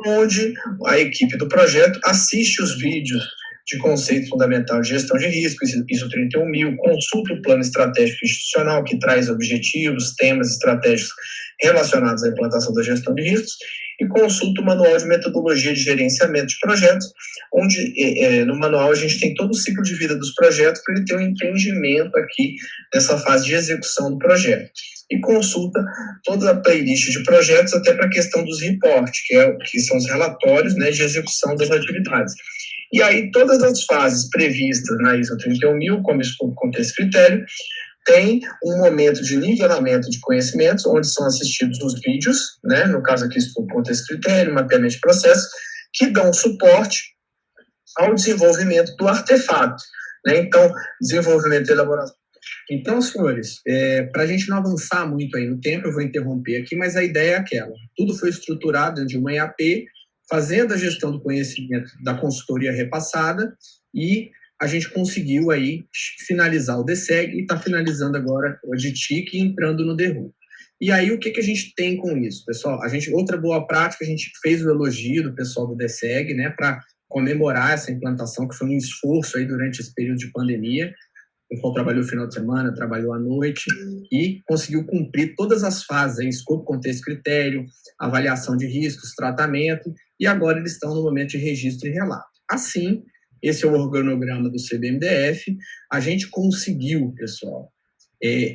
onde a equipe do projeto assiste os vídeos de conceito fundamental de gestão de risco, ISO 31000, consulta o plano estratégico institucional, que traz objetivos, temas estratégicos relacionados à implantação da gestão de riscos, e consulta o manual de metodologia de gerenciamento de projetos, onde no manual a gente tem todo o ciclo de vida dos projetos para ele ter um entendimento aqui dessa fase de execução do projeto. E consulta toda a playlist de projetos até para a questão dos reportes, que são os relatórios, né, de execução das atividades. E aí todas as fases previstas na ISO 31000, como escopo, contexto e critério, tem um momento de nivelamento de conhecimentos, onde são assistidos os vídeos, né, no caso aqui, estudo, contexto, critério, mapeamento de processo, que dão suporte ao desenvolvimento do artefato, né? Então, desenvolvimento e elaboração. Então, senhores, para a gente não avançar muito aí no tempo, eu vou interromper aqui, mas a ideia é aquela. Tudo foi estruturado dentro de uma EAP, fazendo a gestão do conhecimento da consultoria repassada, e a gente conseguiu aí finalizar o DSEG e está finalizando agora o DTIC e entrando no DERU. E aí, o que a gente tem com isso, pessoal? Outra boa prática, a gente fez o elogio do pessoal do DSEG, né, para comemorar essa implantação, que foi um esforço aí durante esse período de pandemia. O pessoal trabalhou o final de semana, trabalhou à noite e conseguiu cumprir todas as fases, aí, escopo, contexto, critério, avaliação de riscos, tratamento, e agora eles estão no momento de registro e relato. Assim, esse é o organograma do CBMDF. A gente conseguiu, pessoal,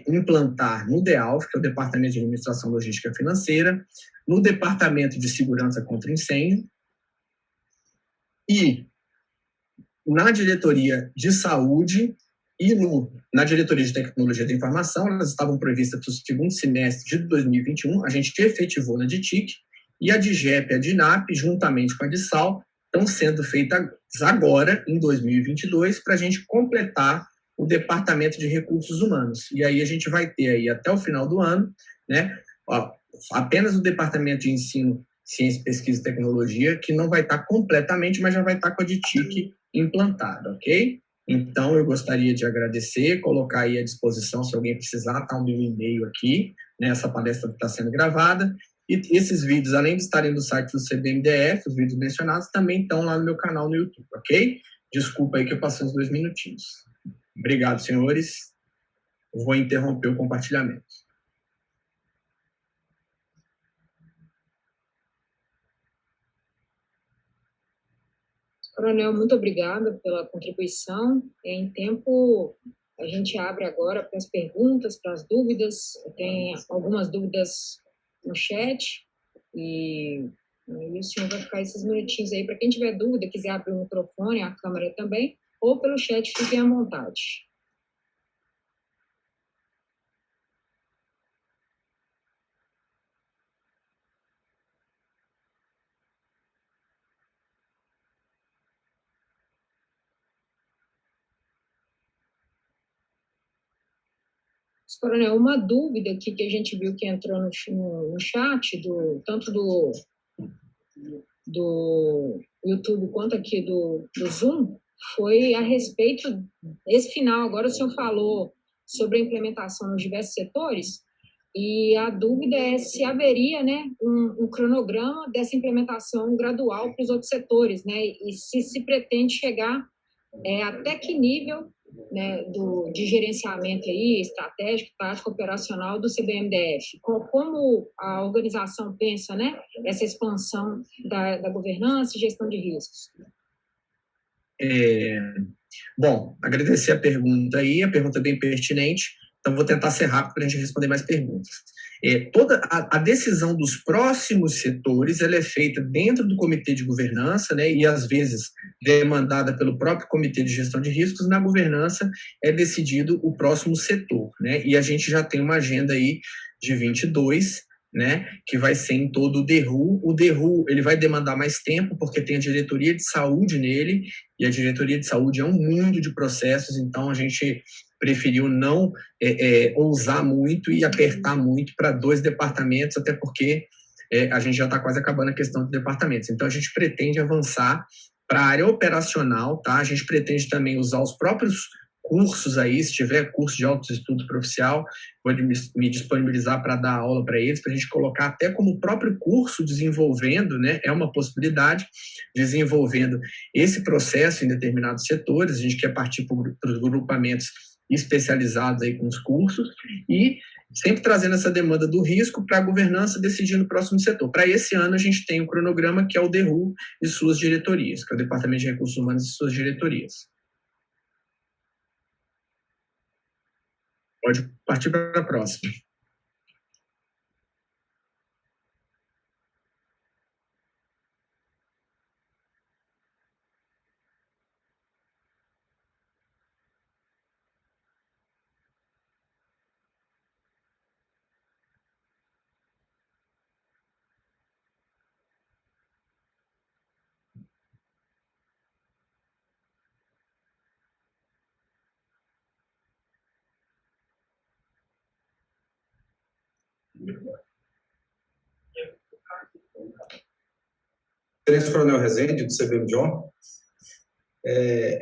implantar no DEALF, que é o Departamento de Administração Logística Financeira, no Departamento de Segurança contra Incêndio e na Diretoria de Saúde e na Diretoria de Tecnologia da Informação. Elas estavam previstas para o segundo semestre de 2021, a gente efetivou na DITIC, e a DIGEP e a DINAP, juntamente com a DISAL, estão sendo feitas agora, em 2022, para a gente completar o Departamento de Recursos Humanos. E aí a gente vai ter aí até o final do ano, né, apenas o Departamento de Ensino, Ciência, Pesquisa e Tecnologia, que não vai estar completamente, mas já vai estar com a DITIC implantada, ok? Então, eu gostaria de agradecer, colocar aí à disposição, se alguém precisar, está o meu e-mail aqui, né, essa palestra está sendo gravada, e esses vídeos, além de estarem no site do CBMDF, os vídeos mencionados, também estão lá no meu canal no YouTube, ok? Desculpa aí que eu passei uns 2 minutinhos. Obrigado, senhores. Vou interromper o compartilhamento. Coronel, muito obrigada pela contribuição. Em tempo, a gente abre agora para as perguntas, para as dúvidas. Tem algumas dúvidas no chat e o senhor vai ficar esses minutinhos aí. Para quem tiver dúvida, quiser abrir o microfone, a câmera também, ou pelo chat, fiquem à vontade. Coronel, uma dúvida aqui que a gente viu que entrou no chat, tanto do YouTube quanto aqui do Zoom, foi a respeito desse final. Agora o senhor falou sobre a implementação nos diversos setores, e a dúvida é se haveria, né, um cronograma dessa implementação gradual para os outros setores, né, e se pretende chegar até que nível, né, de gerenciamento aí, estratégico, tático, operacional do CBMDF. Como a organização pensa, né, essa expansão da governança e gestão de riscos? Bom, agradecer a pergunta aí, a pergunta é bem pertinente, então vou tentar ser rápido para a gente responder mais perguntas. Toda a decisão dos próximos setores, ela é feita dentro do comitê de governança, né, e às vezes demandada pelo próprio comitê de gestão de riscos. Na governança é decidido o próximo setor, né, e a gente já tem uma agenda aí de 22, né, que vai ser em todo o DERU. O DERU ele vai demandar mais tempo, porque tem a diretoria de saúde nele, e a diretoria de saúde é um mundo de processos, então a gente preferiu não ousar muito e apertar muito para 2 departamentos, até porque a gente já está quase acabando a questão dos departamentos. Então, a gente pretende avançar para a área operacional, tá? A gente pretende também usar os próprios cursos aí, se tiver curso de autoestudo proficial, vou me disponibilizar para dar aula para eles, para a gente colocar até como o próprio curso desenvolvendo, né? É uma possibilidade, desenvolvendo esse processo em determinados setores. A gente quer partir para os grupamentos especializados aí com os cursos e sempre trazendo essa demanda do risco para a governança, decidindo o próximo setor. Para esse ano, a gente tem o cronograma, que é o DERU e suas diretorias, que é o Departamento de Recursos Humanos e suas diretorias. Pode partir para a próxima. Tenente Coronel Rezende, do CBMDO.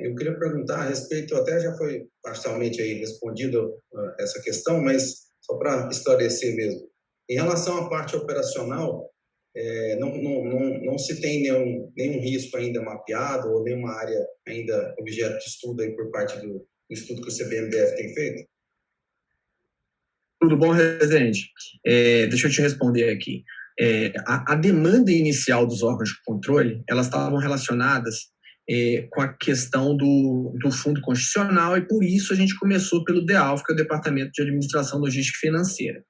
Eu queria perguntar a respeito, até já foi parcialmente aí respondido essa questão, mas só para esclarecer mesmo. Em relação à parte operacional, não se tem nenhum risco ainda mapeado ou nenhuma área ainda objeto de estudo aí por parte do estudo que o CBMDF tem feito? Tudo bom, Rezende? Deixa eu te responder aqui. A demanda inicial dos órgãos de controle, elas estavam relacionadas com a questão do Fundo Constitucional, e por isso a gente começou pelo DEALF, que é o Departamento de Administração Logística e Financeira.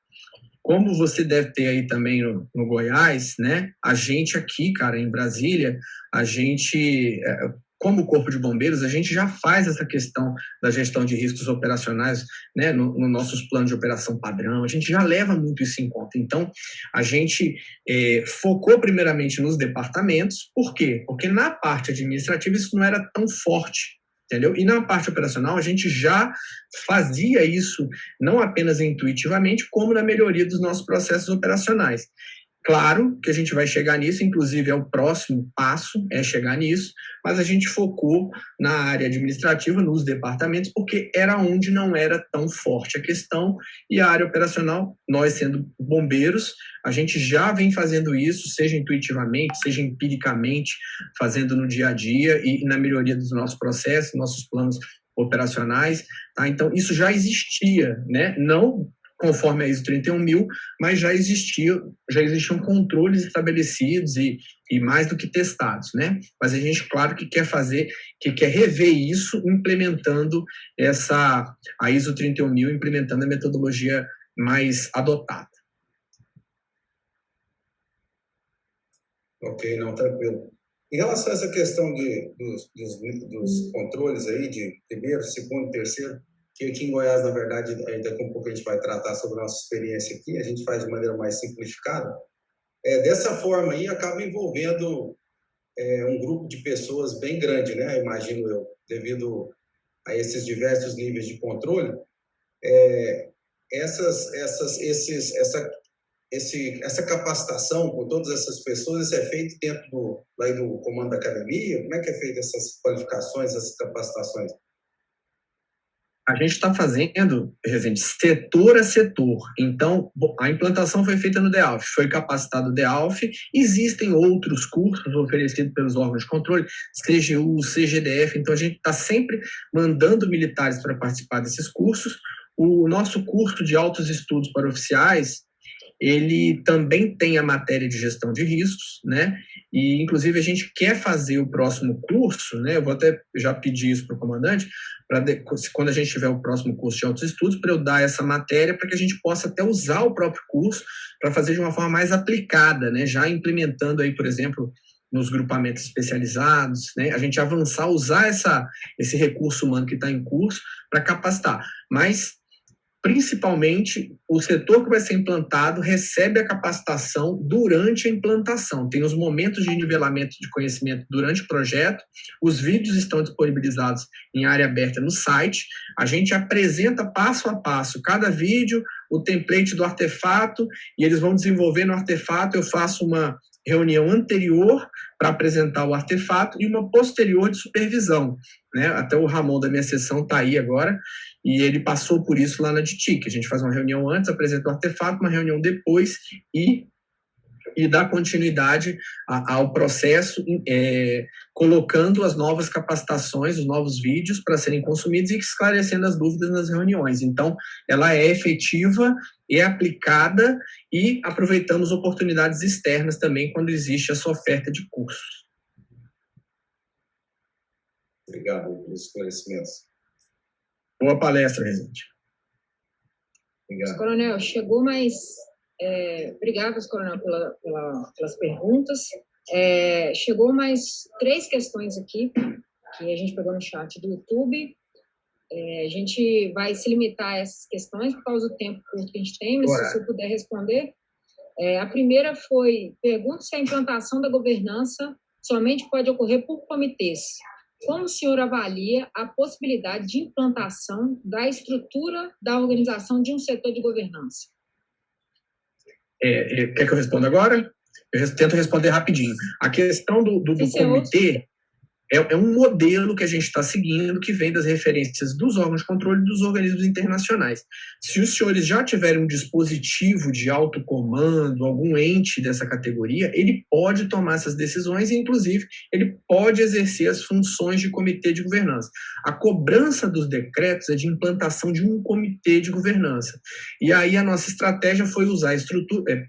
Como você deve ter aí também no Goiás, né? A gente aqui, cara, em Brasília, como Corpo de Bombeiros, a gente já faz essa questão da gestão de riscos operacionais, né, no nossos planos de operação padrão, a gente já leva muito isso em conta. Então, a gente focou primeiramente nos departamentos. Por quê? Porque na parte administrativa isso não era tão forte, entendeu? E na parte operacional a gente já fazia isso não apenas intuitivamente, como na melhoria dos nossos processos operacionais. Claro que a gente vai chegar nisso, inclusive é o próximo passo, é chegar nisso, mas a gente focou na área administrativa, nos departamentos, porque era onde não era tão forte a questão, e a área operacional, nós sendo bombeiros, a gente já vem fazendo isso, seja intuitivamente, seja empiricamente, fazendo no dia a dia e na melhoria dos nossos processos, nossos planos operacionais, tá? Então, isso já existia, né? Não conforme a ISO 31000, mas já existiam controles estabelecidos e mais do que testados, né? Mas a gente, claro, que quer rever isso, implementando a ISO 31000, implementando a metodologia mais adotada. Ok, não, tranquilo. Em relação a essa questão dos controles aí, de primeiro, segundo, terceiro, que aqui em Goiás, na verdade, ainda daqui a pouco a gente vai tratar sobre a nossa experiência aqui, a gente faz de maneira mais simplificada. Dessa forma aí, acaba envolvendo um grupo de pessoas bem grande, né? Imagino eu, devido a esses diversos níveis de controle. Essa capacitação com todas essas pessoas, isso é feito dentro do comando da academia? Como é que é feita essas qualificações, essas capacitações? A gente está fazendo, Rezende, setor a setor. Então, a implantação foi feita no DEALF, foi capacitado o DEALF. Existem outros cursos oferecidos pelos órgãos de controle, CGU, CGDF. Então, a gente está sempre mandando militares para participar desses cursos. O nosso curso de altos estudos para oficiais, ele também tem a matéria de gestão de riscos, né? E, inclusive, a gente quer fazer o próximo curso, né? Eu vou até já pedir isso para o comandante, quando a gente tiver o próximo curso de altos estudos, para eu dar essa matéria, para que a gente possa até usar o próprio curso para fazer de uma forma mais aplicada, né? Já implementando aí, por exemplo, nos grupamentos especializados, né? A gente avançar, usar esse recurso humano que está em curso para capacitar. Mas, principalmente, o setor que vai ser implantado recebe a capacitação durante a implantação. Tem os momentos de nivelamento de conhecimento durante o projeto, os vídeos estão disponibilizados em área aberta no site, a gente apresenta passo a passo cada vídeo, o template do artefato, e eles vão desenvolver no artefato. Eu faço uma reunião anterior para apresentar o artefato e uma posterior de supervisão, né? Até o Ramon da minha sessão está aí agora, e ele passou por isso lá na DITIC. A gente faz uma reunião antes, apresenta o artefato, uma reunião depois e dá continuidade ao processo, colocando as novas capacitações, os novos vídeos para serem consumidos e esclarecendo as dúvidas nas reuniões. Então, ela é efetiva, é aplicada e aproveitamos oportunidades externas também quando existe essa oferta de cursos. Obrigado pelos esclarecimentos. Boa palestra, Rezende. Obrigado. Coronel, chegou mais... obrigado, Coronel, pelas perguntas. Chegou mais 3 questões aqui, que a gente pegou no chat do YouTube. A gente vai se limitar a essas questões por causa do tempo curto que a gente tem, mas se eu puder responder. A primeira foi: pergunto se a implantação da governança somente pode ocorrer por comitês. Como o senhor avalia a possibilidade de implantação da estrutura da organização de um setor de governança? Quer que eu responda agora? Eu tento responder rapidinho. A questão do comitê é um modelo que a gente está seguindo, que vem das referências dos órgãos de controle e dos organismos internacionais. Se os senhores já tiverem um dispositivo de alto comando, algum ente dessa categoria, ele pode tomar essas decisões e, inclusive, ele pode exercer as funções de comitê de governança. A cobrança dos decretos é de implantação de um comitê de governança. E aí a nossa estratégia foi usar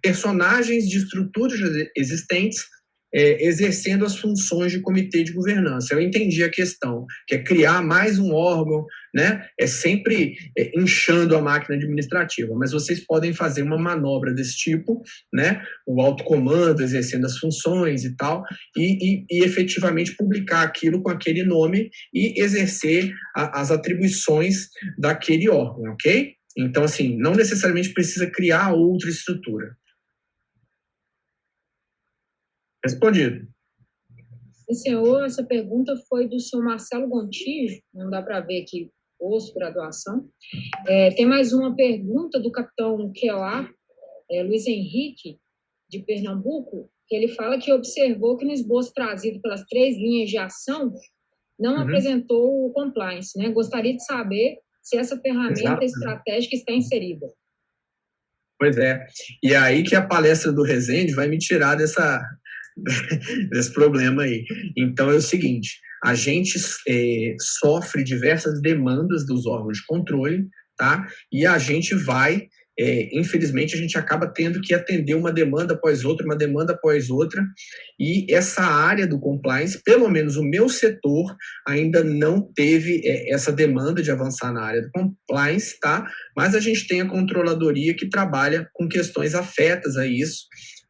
personagens de estruturas existentes exercendo as funções de comitê de governança. Eu entendi a questão, que é criar mais um órgão, né? É sempre inchando a máquina administrativa, mas vocês podem fazer uma manobra desse tipo, né? O alto comando exercendo as funções e tal, e efetivamente publicar aquilo com aquele nome e exercer as atribuições daquele órgão, ok? Então, assim, não necessariamente precisa criar outra estrutura. Respondido. Sim, senhor, essa pergunta foi do senhor Marcelo Gontijo, não dá para ver aqui pós-graduação. Tem mais uma pergunta do capitão Quelá, Luiz Henrique, de Pernambuco, que ele fala que observou que no esboço trazido pelas 3 linhas de ação não apresentou o compliance, né? Gostaria de saber se essa ferramenta estratégica está inserida. Pois é. E aí que a palestra do Rezende vai me tirar desse problema aí. Então é o seguinte, a gente sofre diversas demandas dos órgãos de controle, tá? E a gente vai, infelizmente, a gente acaba tendo que atender uma demanda após outra, e essa área do compliance, pelo menos o meu setor, ainda não teve essa demanda de avançar na área do compliance, tá? Mas a gente tem a controladoria que trabalha com questões afetas a isso,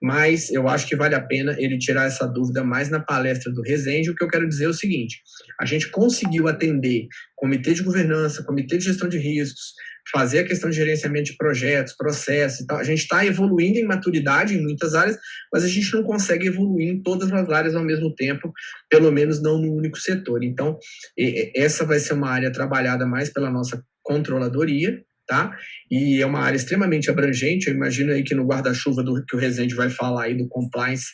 mas eu acho que vale a pena ele tirar essa dúvida mais na palestra do Rezende. O que eu quero dizer é o seguinte, a gente conseguiu atender comitê de governança, comitê de gestão de riscos, fazer a questão de gerenciamento de projetos, processos e tal. A gente está evoluindo em maturidade em muitas áreas, mas a gente não consegue evoluir em todas as áreas ao mesmo tempo, pelo menos não no único setor. Então, essa vai ser uma área trabalhada mais pela nossa controladoria, tá? E é uma área extremamente abrangente. Eu imagino aí que no guarda-chuva que o Rezende vai falar aí do compliance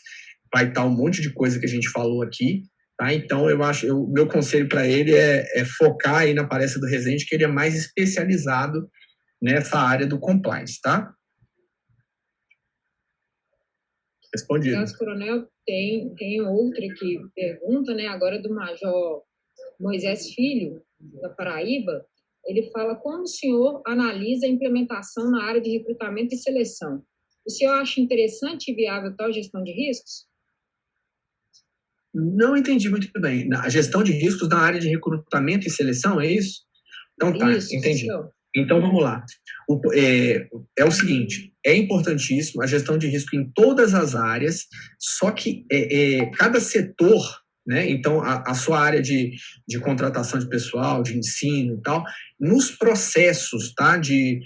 vai estar um monte de coisa que a gente falou aqui, tá? Então o meu conselho para ele é focar aí na palestra do Rezende, que ele é mais especializado nessa área do compliance, tá? Respondido. Obrigado, coronel. Tem outra que pergunta, né? Agora do Major Moisés Filho, da Paraíba. Ele fala como o senhor analisa a implementação na área de recrutamento e seleção. O senhor acha interessante e viável tal gestão de riscos? Não entendi muito bem. A gestão de riscos na área de recrutamento e seleção, é isso? Então tá, isso, entendi. Senhor. Então vamos lá. É o seguinte, é importantíssimo a gestão de risco em todas as áreas, só que cada setor, né? Então, a sua área de contratação de pessoal, de ensino e tal, nos processos, tá, de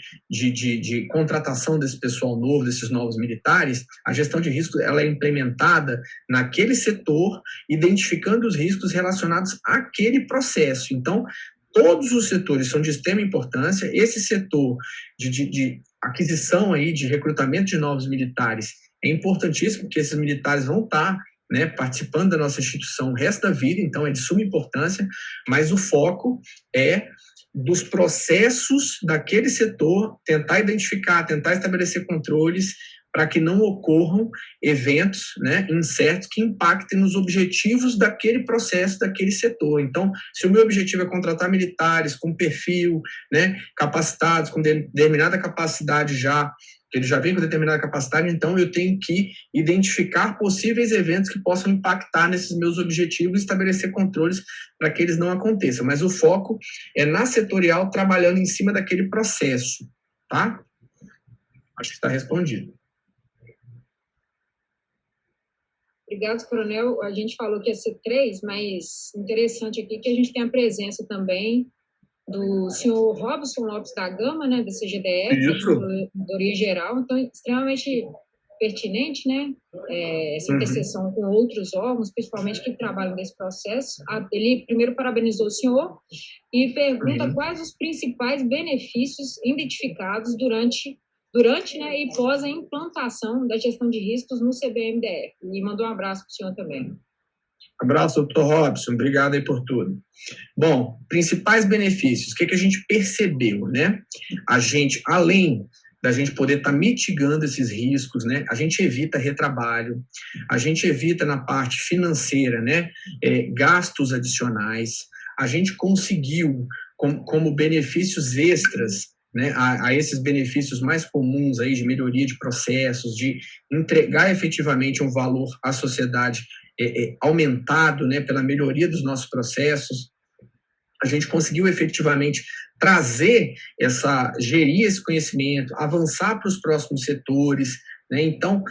contratação desse pessoal novo, desses novos militares, a gestão de risco ela é implementada naquele setor, identificando os riscos relacionados àquele processo. Então, todos os setores são de extrema importância. Esse setor de aquisição aí, de recrutamento de novos militares é importantíssimo, porque esses militares vão estar, né, participando da nossa instituição o resto da vida, então é de suma importância, mas o foco é dos processos daquele setor, tentar identificar, tentar estabelecer controles para que não ocorram eventos, né, incertos que impactem nos objetivos daquele processo, daquele setor. Então, se o meu objetivo é contratar militares com perfil, né, capacitados, com determinada capacidade já, que ele já vem com determinada capacidade, então eu tenho que identificar possíveis eventos que possam impactar nesses meus objetivos e estabelecer controles para que eles não aconteçam. Mas o foco é na setorial, trabalhando em cima daquele processo, tá? Acho que está respondido. Obrigado, coronel. A gente falou que ia ser 3, mas interessante aqui que a gente tem a presença também do senhor Robson Lopes da Gama, né, da CGDF, da Controladoria Geral, então extremamente pertinente, né, essa interseção com outros órgãos, principalmente que trabalham nesse processo. Ele primeiro parabenizou o senhor e pergunta quais os principais benefícios identificados durante durante, né, e pós a implantação da gestão de riscos no CBMDF. E mandou um abraço para o senhor também. Abraço, doutor Robson, obrigado aí por tudo. Bom, principais benefícios, o que a gente percebeu, né? A gente, além da gente poder estar mitigando esses riscos, né? A gente evita retrabalho, a gente evita na parte financeira, né? Gastos adicionais, a gente conseguiu, como benefícios extras, né, a esses benefícios mais comuns aí de melhoria de processos, de entregar efetivamente um valor à sociedade aumentado, né, pela melhoria dos nossos processos, a gente conseguiu efetivamente gerir esse conhecimento, avançar para os próximos setores, né? Então,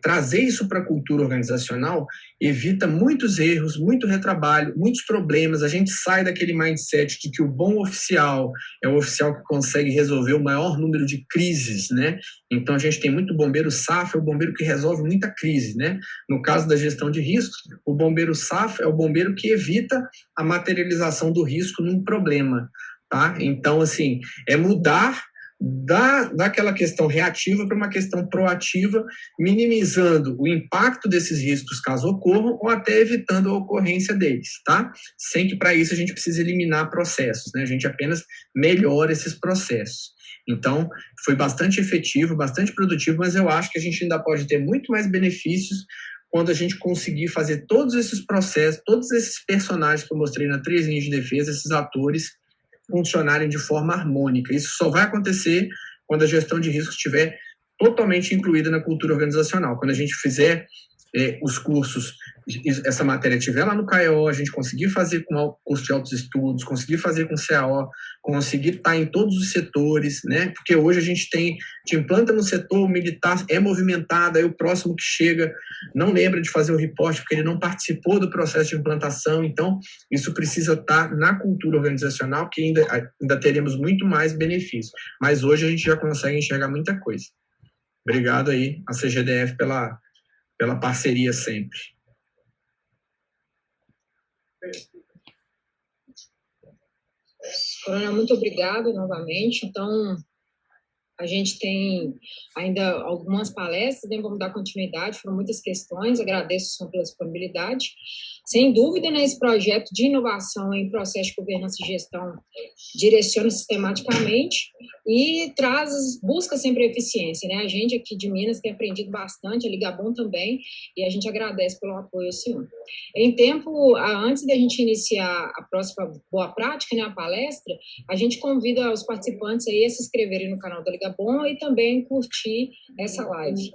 trazer isso para a cultura organizacional evita muitos erros, muito retrabalho, muitos problemas. A gente sai daquele mindset de que o bom oficial é o oficial que consegue resolver o maior número de crises, né? Então, a gente tem muito bombeiro SAF, é o bombeiro que resolve muita crise, né? No caso da gestão de riscos, o bombeiro SAF é o bombeiro que evita a materialização do risco num problema, tá? Então, assim, é mudar daquela questão reativa para uma questão proativa, minimizando o impacto desses riscos caso ocorram ou até evitando a ocorrência deles, tá? Sem que para isso a gente precise eliminar processos, né? A gente apenas melhora esses processos. Então, foi bastante efetivo, bastante produtivo, mas eu acho que a gente ainda pode ter muito mais benefícios quando a gente conseguir fazer todos esses processos, todos esses personagens que eu mostrei na 3 linhas de defesa, esses atores, funcionarem de forma harmônica. Isso só vai acontecer quando a gestão de risco estiver totalmente incluída na cultura organizacional. Quando a gente fizer os cursos, essa matéria estiver lá no CAEO, a gente conseguir fazer com curso de altos estudos, conseguir fazer com CAO, conseguir estar em todos os setores, né? Porque hoje a gente implanta no setor militar, é movimentado, aí o próximo que chega não lembra de fazer o reporte porque ele não participou do processo de implantação. Então, isso precisa estar na cultura organizacional, que ainda teremos muito mais benefícios. Mas hoje a gente já consegue enxergar muita coisa. Obrigado aí, a CGDF, pela parceria sempre. Coronel, muito obrigada novamente. Então, a gente tem ainda algumas palestras, né? Vamos dar continuidade, foram muitas questões, agradeço pela disponibilidade. Sem dúvida, né, esse projeto de inovação em processo de governança e gestão direciona sistematicamente e busca sempre a eficiência, né? A gente aqui de Minas tem aprendido bastante, a Ligabon também, e a gente agradece pelo apoio ao senhor. Antes da gente iniciar a próxima boa prática, né, a palestra, a gente convida os participantes aí a se inscreverem no canal da Ligabon e também curtir essa live.